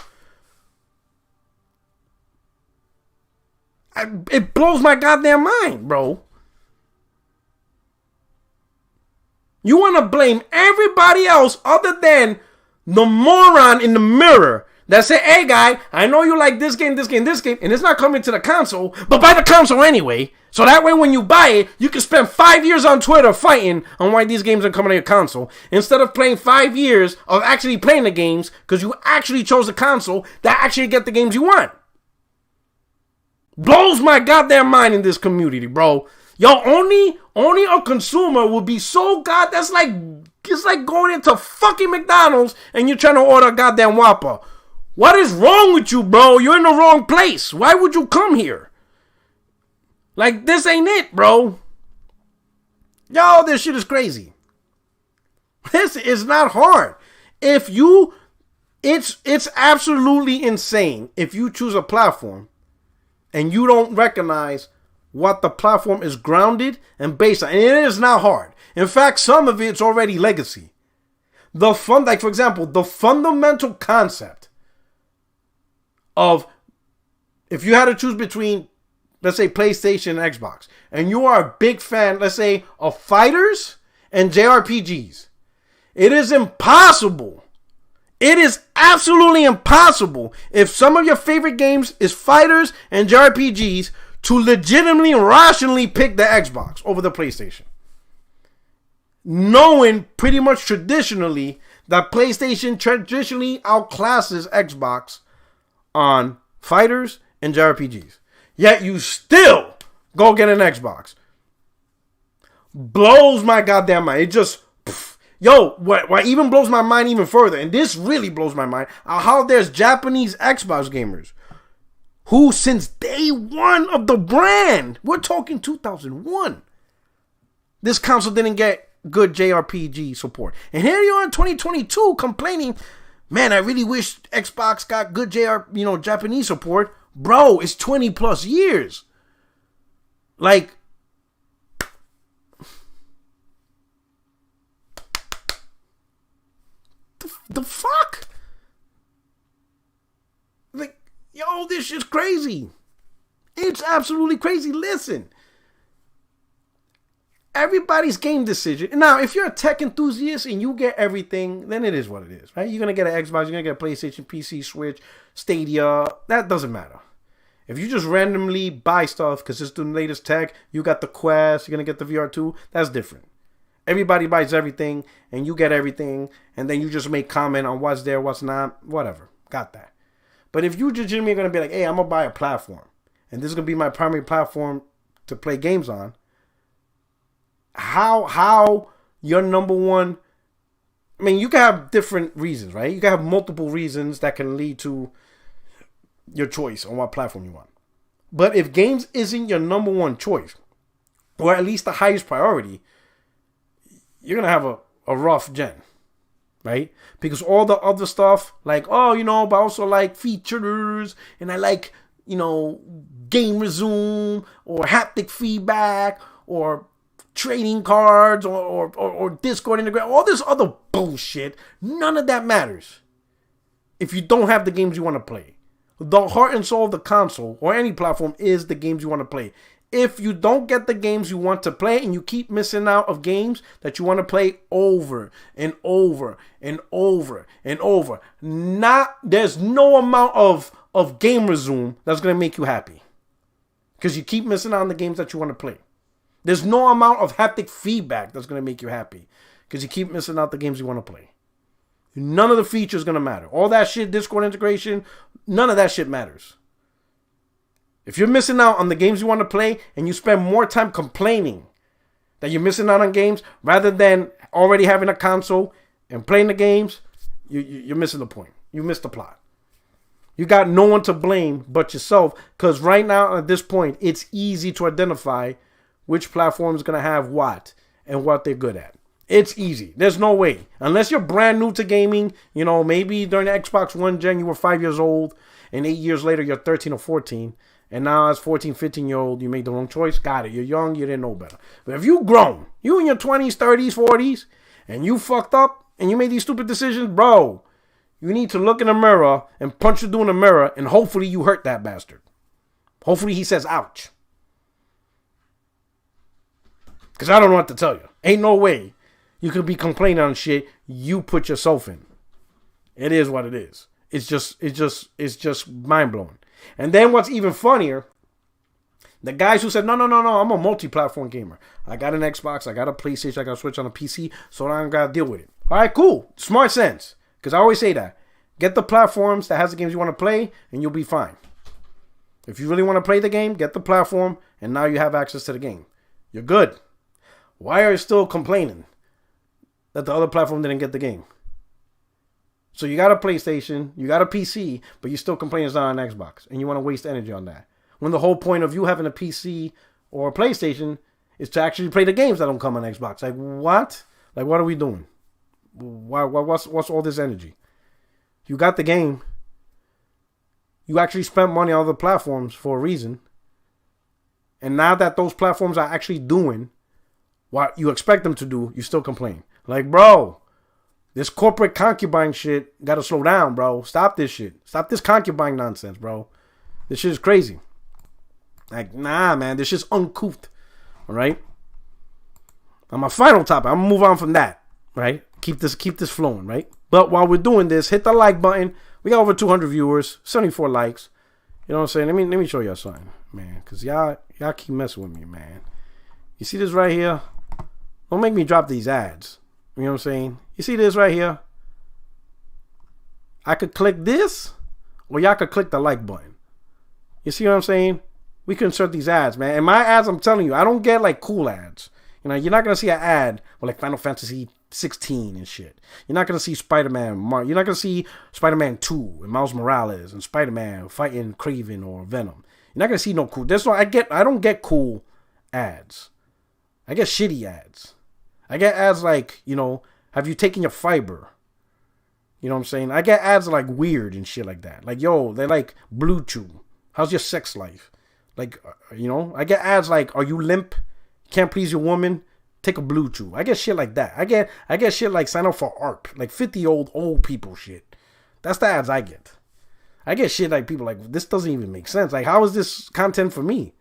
It blows my goddamn mind, bro. You want to blame everybody else other than the moron in the mirror that said, hey, guy, I know you like this game, and it's not coming to the console, but buy the console anyway. So that way when you buy it, you can spend 5 years on Twitter fighting on why these games are coming to your console, instead of playing 5 years of actually playing the games because you actually chose the console that actually get the games you want. Blows my goddamn mind in this community, bro. Yo, only a consumer will be so it's like going into fucking McDonald's and you're trying to order a goddamn Whopper. What is wrong with you, bro? You're in the wrong place. Why would you come here? Like, this ain't it, bro. Yo, this shit is crazy. This is not hard. It's absolutely insane if you choose a platform and you don't recognize what the platform is grounded and based on. And it is not hard. In fact, some of it's already legacy. Like, for example, the fundamental concept of, if you had to choose between, let's say, PlayStation and Xbox, and you are a big fan, let's say, of fighters and JRPGs, it is impossible. It is absolutely impossible, if some of your favorite games is fighters and JRPGs, to legitimately and rationally pick the Xbox over the PlayStation. Knowing pretty much traditionally that PlayStation traditionally outclasses Xbox on fighters and JRPGs. Yet you still go get an Xbox. Blows my goddamn mind. It just, what even blows my mind even further, and this really blows my mind, how there's Japanese Xbox gamers who, since day one of the brand, we're talking 2001, this console didn't get good JRPG support. And here you are in 2022 complaining, man, I really wish Xbox got good Japanese support. Bro, it's 20 plus years. Like, the fuck? Like, yo, this shit's crazy. It's absolutely crazy. Listen, everybody's game decision. Now, if you're a tech enthusiast and you get everything, then it is what it is, right? You're going to get an Xbox, you're going to get a PlayStation, PC, Switch, Stadia. That doesn't matter. If you just randomly buy stuff because it's the latest tech, you got the Quest, you're going to get the VR2, that's different. Everybody buys everything and you get everything, and then you just make comment on what's there, what's not, whatever. Got that. But if you legitimately going to be like, hey, I'm going to buy a platform, and this is going to be my primary platform to play games on, how your number one, I mean, you can have different reasons, right? You can have multiple reasons that can lead to your choice on what platform you want. But if games isn't your number one choice, or at least the highest priority, you're going to have a rough gen, right? Because all the other stuff, like, but I also like features, and I like, game resume, or haptic feedback, or trading cards or Discord integration, all this other bullshit. None of that matters if you don't have the games you want to play. The heart and soul of the console or any platform is the games you want to play. If you don't get the games you want to play and you keep missing out of games that you want to play over and over and over and over, there's no amount of game resume that's going to make you happy. Because you keep missing out on the games that you want to play. There's no amount of haptic feedback that's going to make you happy. Because you keep missing out the games you want to play. None of the features going to matter. All that shit, Discord integration, none of that shit matters. If you're missing out on the games you want to play and you spend more time complaining that you're missing out on games rather than already having a console and playing the games, you're missing the point. You missed the plot. You got no one to blame but yourself, because right now at this point, it's easy to identify which platform is going to have what and what they're good at. It's easy. There's no way. Unless you're brand new to gaming, maybe during the Xbox One gen you were 5 years old and 8 years later you're 13 or 14. And now as 14, 15-year-old, you made the wrong choice. Got it. You're young. You didn't know better. But if you grown, you in your 20s, 30s, 40s, and you fucked up and you made these stupid decisions, bro, you need to look in the mirror and punch the dude in the mirror, and hopefully you hurt that bastard. Hopefully he says, ouch. Because I don't know what to tell you. Ain't no way you could be complaining on shit you put yourself in. It is what it is. It's just mind-blowing. And then what's even funnier, the guys who said, no, I'm a multi-platform gamer. I got an Xbox, I got a PlayStation, I got a Switch on a PC, so I don't got to deal with it. All right, cool. Smart sense. Because I always say that. Get the platforms that has the games you want to play, and you'll be fine. If you really want to play the game, get the platform, and now you have access to the game. You're good. Why are you still complaining that the other platform didn't get the game? So you got a PlayStation, you got a PC, but you still complain it's not on Xbox, and you want to waste energy on that. When the whole point of you having a PC or a PlayStation is to actually play the games that don't come on Xbox. Like, what? Like, what are we doing? What's all this energy? You got the game. You actually spent money on other platforms for a reason. And now that those platforms are actually doing what you expect them to do, you still complain. Like, bro, this corporate concubine shit got to slow down, bro. Stop this shit. Stop this concubine nonsense, bro. This shit is crazy. Like, nah, man. This shit's uncouth. All right? On my final topic, I'm going to move on from that. Right? Keep this flowing, right? But while we're doing this, hit the like button. We got over 200 viewers, 74 likes. You know what I'm saying? Let me show y'all something, man. Because y'all keep messing with me, man. You see this right here? Don't make me drop these ads. You know what I'm saying? You see this right here? I could click this, or y'all could click the like button. You see what I'm saying? We can insert these ads, man. And my ads, I'm telling you, I don't get like cool ads. You're not going to see an ad with like Final Fantasy 16 and shit. You're not going to see Spider-Man. You're not going to see Spider-Man 2 and Miles Morales and Spider-Man fighting Kraven or Venom. You're not going to see no cool. I don't get cool ads. I get shitty ads. I get ads like, have you taken your fiber? You know what I'm saying? I get ads like weird and shit like that. Like, yo, they like Blue Chew. How's your sex life? Like, I get ads like, are you limp? Can't please your woman? Take a Blue Chew. I get shit like that. I get shit like sign up for ARP. Like 50 old people shit. That's the ads I get. I get shit like people like, this doesn't even make sense. Like, how is this content for me?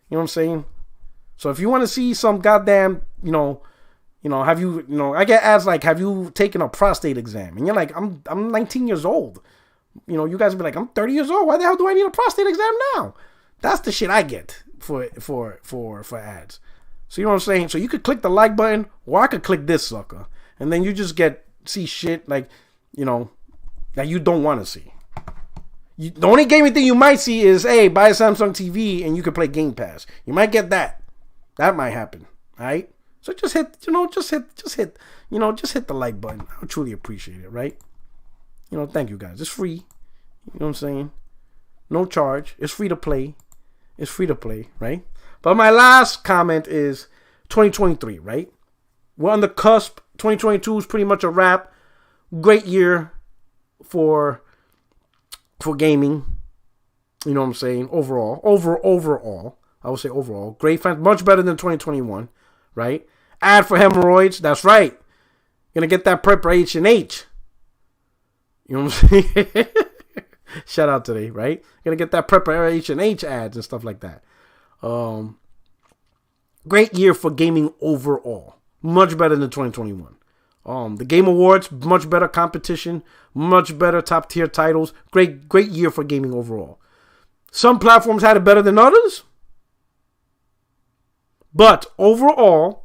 You know what I'm saying? So if you want to see some goddamn, have you, I get ads like, have you taken a prostate exam? And you're like, I'm 19 years old. You guys will be like, I'm 30 years old. Why the hell do I need a prostate exam now? That's the shit I get for ads. So you know what I'm saying? So you could click the like button, or I could click this sucker. And then you just see shit like, that you don't want to see. The only gaming thing you might see is, hey, buy a Samsung TV and you can play Game Pass. You might get that. That might happen. Alright? So just hit the like button. I would truly appreciate it, right? Thank you guys. It's free. You know what I'm saying? No charge. It's free to play. It's free to play, right? But my last comment is 2023, right? We're on the cusp. 2022 is pretty much a wrap. Great year for gaming. You know what I'm saying? Overall. I would say overall. Great fans. Much better than 2021, right? ad for hemorrhoids. That's right. Gonna get that preparation H. You know what I'm saying? Shout out today, right? Gonna get that preparation H ads and stuff like that. Great year for gaming overall. Much better than 2021. The Game Awards, much better competition, much better top tier titles. Great year for gaming overall. Some platforms had it better than others, but overall,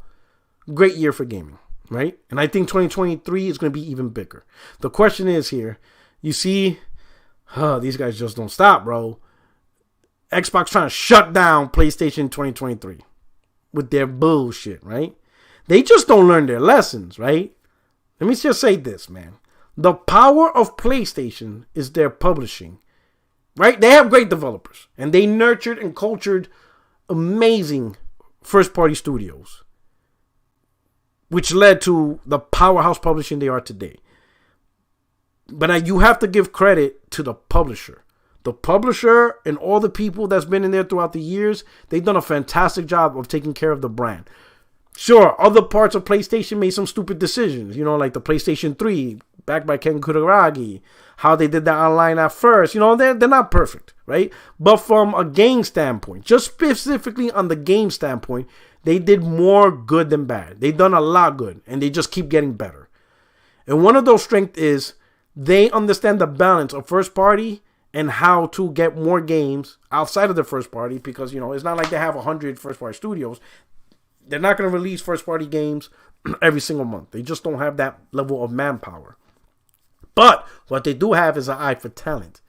great year for gaming, right? And I think 2023 is going to be even bigger. The question is here, you see, these guys just don't stop, bro. Xbox trying to shut down PlayStation 2023 with their bullshit, right? They just don't learn their lessons, right? Let me just say this, man. The power of PlayStation is their publishing, right? They have great developers, and they nurtured and cultured amazing first-party studios, which led to the powerhouse publishing they are today. But you have to give credit to the publisher. The publisher and all the people that's been in there throughout the years, they've done a fantastic job of taking care of the brand. Sure, other parts of PlayStation made some stupid decisions, like the PlayStation 3, backed by Ken Kutaragi, how they did that online at first. They're not perfect, right? But from a game standpoint, just specifically on the game standpoint, they did more good than bad. They've done a lot good, and they just keep getting better. And one of those strengths is they understand the balance of first party and how to get more games outside of the first party, because, it's not like they have 100 first party studios. They're not going to release first-party games every single month. They just don't have that level of manpower. But what they do have is an eye for talent.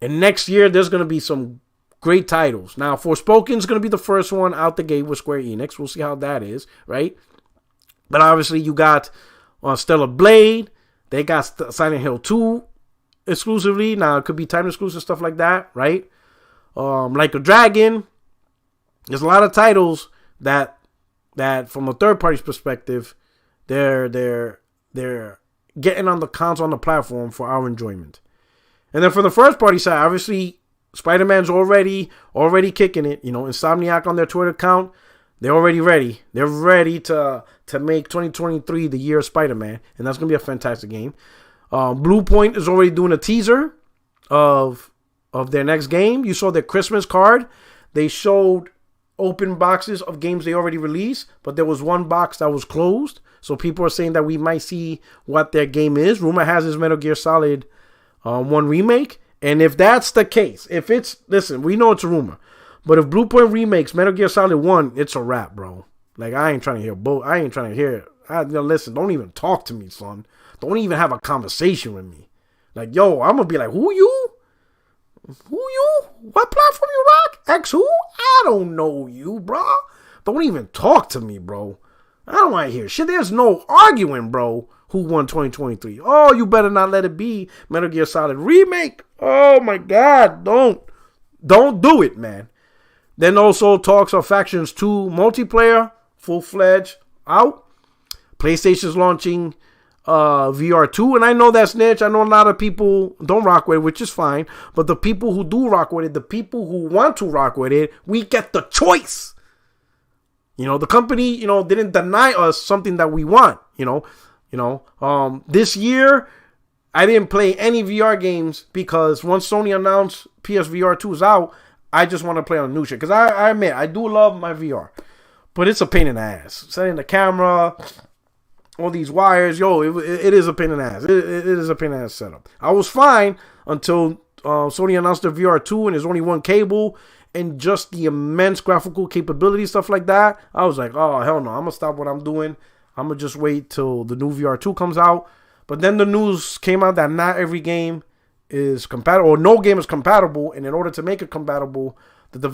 And next year, there's going to be some great titles. Now, Forspoken is going to be the first one out the gate with Square Enix. We'll see how that is, right? But obviously, you got Stellar Blade. They got Silent Hill 2 exclusively. Now, it could be time exclusive, stuff like that, right? Like a Dragon. There's a lot of titles that from a third party's perspective, they're getting on the console, on the platform for our enjoyment. And then for the first party side, obviously Spider-Man's already kicking it. Insomniac on their Twitter account, they're already ready. They're ready to make 2023 the year of Spider-Man, and that's gonna be a fantastic game. Blue Point is already doing a teaser of their next game. You saw their Christmas card. They showed open boxes of games they already released, but there was one box that was closed. So people are saying that we might see what their game is. Rumor has is Metal Gear Solid 1 Remake. And if that's the case, listen, we know it's a rumor, but if Blue Point remakes Metal Gear Solid 1, it's a wrap, bro. Like, I ain't trying to hear both. I ain't trying to hear it. Listen, don't even talk to me, son. Don't even have a conversation with me. Like, yo, I'm going to be like, who you? Who you? What platform you rock? X who? I don't know you, bro. Don't even talk to me, bro. I don't want to hear shit. There's no arguing, bro. Who won 2023? Oh, you better not let it be Metal Gear Solid Remake. Oh my God, don't do it, man. Then also talks of Factions 2 multiplayer, full-fledged, out. PlayStation's launching VR2, and I know that's niche. I know a lot of people don't rock with it, which is fine. But the people who do rock with it, the people who want to rock with it, we get the choice. The company, didn't deny us something that we want. This year, I didn't play any VR games because once Sony announced PSVR 2 is out, I just want to play on new shit. Because I admit, I do love my VR, but it's a pain in the ass. Setting the camera, all these wires, it is a pain in the ass. It is a pain in the ass setup. I was fine until Sony announced the VR2 and there's only one cable and just the immense graphical capability, stuff like that. I was like, oh, hell no. I'm going to stop what I'm doing. I'm going to just wait till the new VR2 comes out. But then the news came out that not every game is compatible, or no game is compatible. And in order to make it compatible, the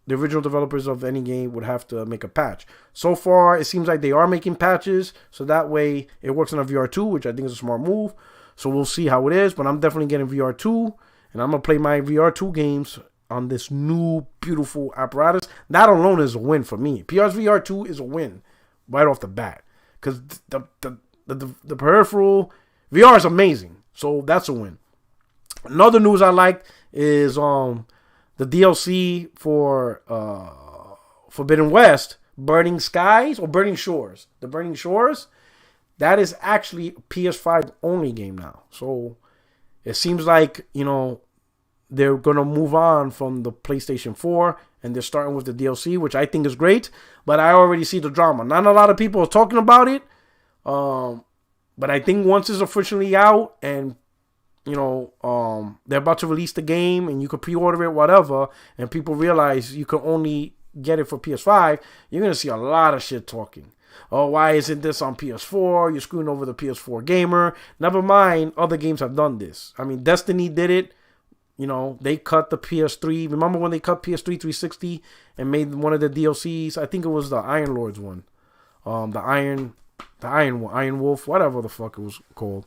original developers of any game would have to make a patch. So far, it seems like they are making patches, so that way it works on a VR2, which I think is a smart move. So we'll see how it is, but I'm definitely getting VR2, and I'm going to play my VR2 games on this new, beautiful apparatus. That alone is a win for me. PSVR 2 is a win right off the bat, because the peripheral VR is amazing, so that's a win. Another news I liked is the DLC for Forbidden West Burning Skies or Burning Shores. The Burning Shores, that is actually a PS5 only game now. So it seems like, they're going to move on from the PlayStation 4 and they're starting with the DLC, which I think is great. But I already see the drama. Not a lot of people are talking about it. But I think once it's officially out and, they're about to release the game and you can pre-order it, whatever, and people realize you can only get it for PS5, you're going to see a lot of shit talking. Oh, why isn't this on PS4? You're screwing over the PS4 gamer. Never mind, other games have done this. I mean, Destiny did it. They cut the PS3. Remember when they cut PS3 360 and made one of the DLCs? I think it was the Iron Lords one. The Iron Wolf, whatever the fuck it was called.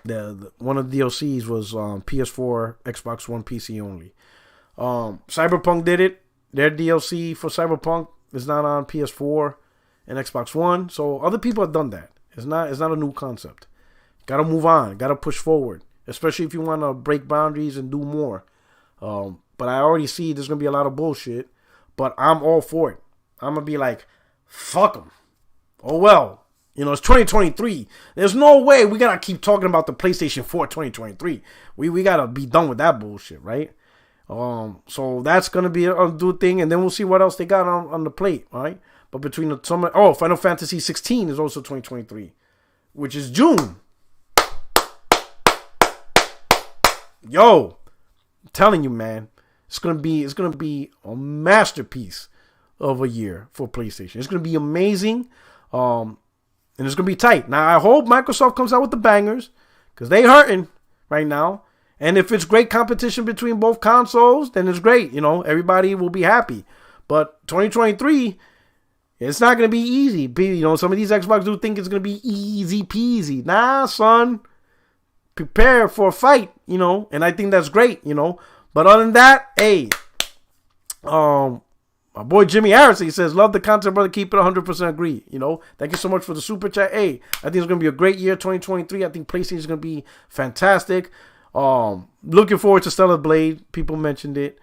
The one of the DLCs was PS4, Xbox One, PC only. Cyberpunk did it. Their DLC for Cyberpunk is not on PS4 and Xbox One. So other people have done that. It's not a new concept. Gotta move on. Gotta push forward. Especially if you want to break boundaries and do more. But I already see there's going to be a lot of bullshit. But I'm all for it. I'm going to be like, fuck them. Oh, well. It's 2023. There's no way we got to keep talking about the PlayStation 4 2023. We got to be done with that bullshit, right? So that's going to be a do thing. And then we'll see what else they got on the plate, right? But between Final Fantasy 16 is also 2023. Which is June. Yo, I'm telling you, man, it's gonna be a masterpiece of a year for PlayStation. It's gonna be amazing, and it's gonna be tight. Now I hope Microsoft comes out with the bangers because they hurting right now. And if it's great competition between both consoles, then it's great. Everybody will be happy. But 2023, it's not gonna be easy. Some of these Xbox do think it's gonna be easy peasy. Nah, son. Prepare for a fight, and I think that's great, But other than that, hey, my boy Jimmy Harris, he says, love the content, brother, keep it 100% agree, Thank you so much for the super chat. Hey, I think it's going to be a great year, 2023. I think PlayStation is going to be fantastic. Looking forward to Stellar Blade. People mentioned it.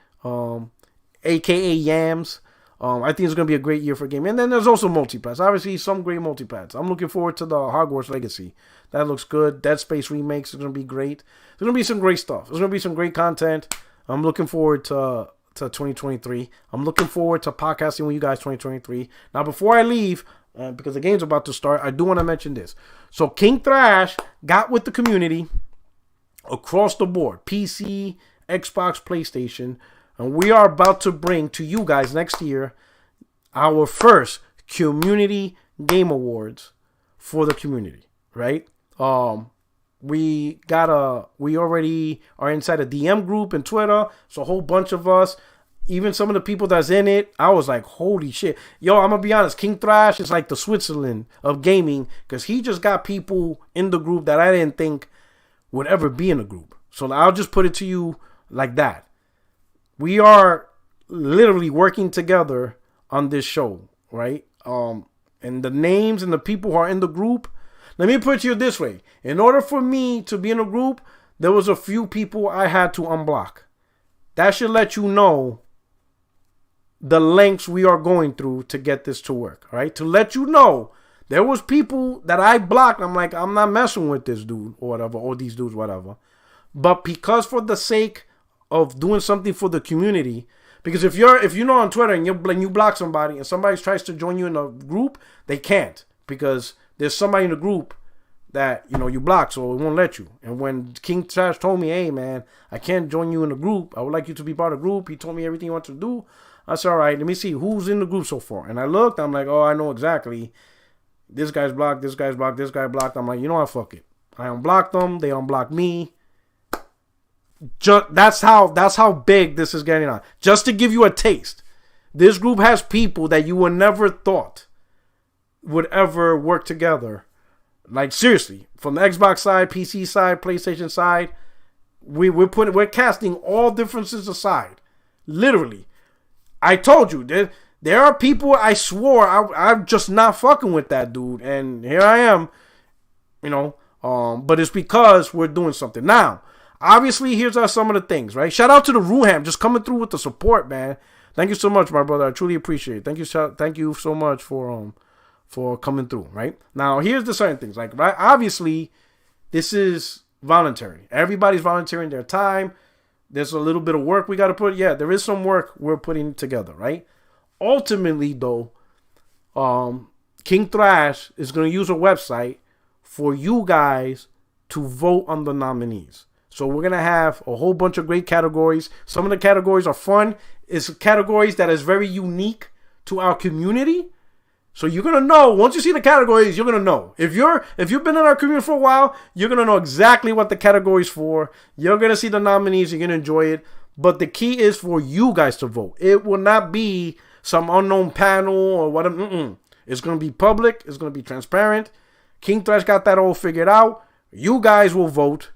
AKA Yams. I think it's going to be a great year for gaming. And then there's also multiplats. Obviously, some great multiplats. I'm looking forward to the Hogwarts Legacy. That looks good. Dead Space remakes is going to be great. There's going to be some great stuff. There's going to be some great content. I'm looking forward to 2023. I'm looking forward to podcasting with you guys 2023. Now, before I leave, because the game's about to start, I do want to mention this. So, King Thrash got with the community across the board. PC, Xbox, PlayStation. And we are about to bring to you guys next year our first community game awards for the community, right? We already are inside a DM group in Twitter. So a whole bunch of us, even some of the people that's in it, I was like, holy shit. Yo, I'm going to be honest. King Thrash is like the Switzerland of gaming because he just got people in the group that I didn't think would ever be in the group. So I'll just put it to you like that. We are literally working together on this show, right? And the names and the people who are in the group, let me put it to you this way. In order for me to be in a group, there was a few people I had to unblock. That should let you know the lengths we are going through to get this to work, right? To let you know, there was people that I blocked. I'm like, I'm not messing with this dude or whatever, or these dudes, whatever. But because for the sake of doing something for the community, because if you know on Twitter and you block somebody and somebody tries to join you in a group, they can't because there's somebody in the group that you block, so it won't let you. And when King Trash told me, hey man, I can't join you in the group, I would like you to be part of the group, he told me everything he wants to do. I said, all right, let me see who's in the group so far. And I looked, I'm like, oh, I know exactly. This guy's blocked, this guy's blocked, this guy blocked. I'm like, you know what, fuck it. I unblocked them, they unblocked me. That's how big this is getting on. Just to give you a taste, this group has people that you would never thought would ever work together. Like seriously, from the Xbox side, PC side, PlayStation side, we're casting all differences aside. Literally, I told you there are people I swore I'm just not fucking with that dude, and here I am. But it's because we're doing something now. Obviously, here's some of the things, right? Shout out to the Ruham just coming through with the support, man. Thank you so much, my brother. I truly appreciate it. Thank you so much for coming through, right? Now, here's the certain things. Like, right, obviously, this is voluntary. Everybody's volunteering their time. There's a little bit of work we got to put. Yeah, there is some work we're putting together, right? Ultimately, though, King Thrash is going to use a website for you guys to vote on the nominees. So we're going to have a whole bunch of great categories. Some of the categories are fun. It's categories that is very unique to our community. So you're going to know, once you see the categories, you're going to know. If you've been in our community for a while, you're going to know exactly what the category is for. You're going to see the nominees. You're going to enjoy it. But the key is for you guys to vote. It will not be some unknown panel or whatever. It's going to be public. It's going to be transparent. King Thrash got that all figured out. You guys will vote.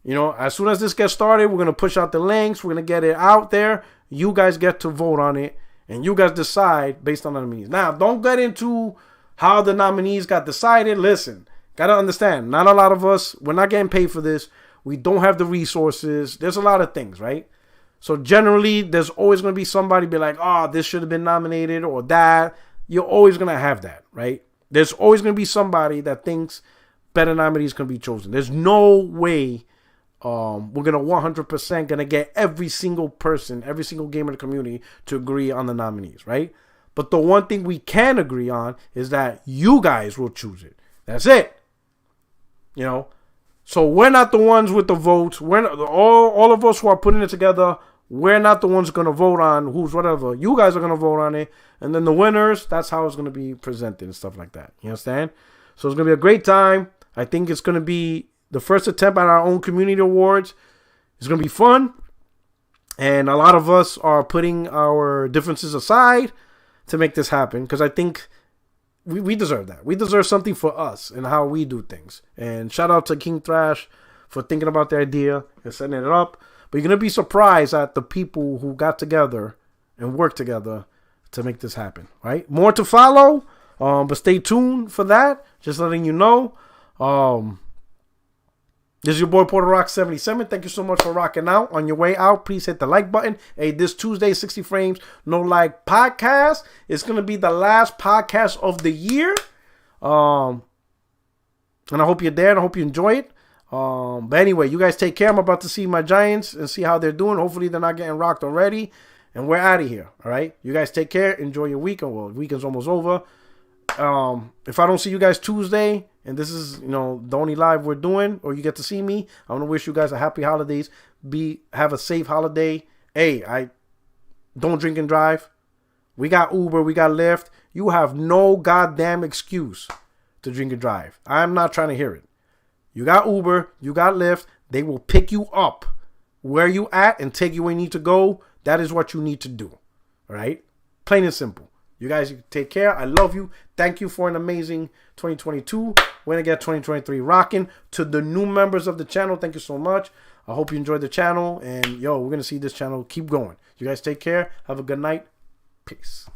You know, as soon as this gets started, we're going to push out the links. We're going to get it out there. You guys get to vote on it. And you guys decide based on the nominees. Now, don't get into how the nominees got decided. Listen, got to understand, not a lot of us, we're not getting paid for this. We don't have the resources. There's a lot of things, right? So generally, there's always going to be somebody be like, oh, this should have been nominated or that. You're always going to have that, right? There's always going to be somebody that thinks better nominees can be chosen. There's no way we're going to 100% going to get every single person, every single gamer in the community to agree on the nominees, right? But the one thing we can agree on is that you guys will choose it. That's it. You know? So we're not the ones with the votes. We're not, all of us who are putting it together, we're not the ones going to vote on who's whatever. You guys are going to vote on it. And then the winners, that's how it's going to be presented and stuff like that. You understand? So it's going to be a great time. I think it's going to be the first attempt at our own community awards. It's going to be fun. And a lot of us are putting our differences aside to make this happen. Because I think we deserve that. We deserve something for us and how we do things. And shout out to King Thrash for thinking about the idea and setting it up. But you're going to be surprised at the people who got together and worked together to make this happen. Right? More to follow. But stay tuned for that. Just letting you know. This is your boy Puerto77. Thank you so much for rocking out. On your way out, please hit the like button. Hey, this Tuesday, 60 Frames, No Like podcast. It's going to be the last podcast of the year. And I hope you're there and I hope you enjoy it. But anyway, you guys take care. I'm about to see my Giants and see how they're doing. Hopefully they're not getting rocked already. And we're out of here. All right? You guys take care. Enjoy your weekend. Well, the weekend's almost over. If I don't see you guys Tuesday, and this is, you know, the only live we're doing, or you get to see me, I want to wish you guys a happy holidays. Have a safe holiday. Hey, I don't drink and drive. We got Uber, we got Lyft. You have no goddamn excuse to drink and drive. I'm not trying to hear it. You got Uber, you got Lyft. They will pick you up where you at and take you where you need to go. That is what you need to do. All right? Plain and simple. You guys take care. I love you. Thank you for an amazing 2022. We're going to get 2023 rocking. To the new members of the channel, thank you so much. I hope you enjoyed the channel. And, we're going to see this channel keep going. You guys take care. Have a good night. Peace.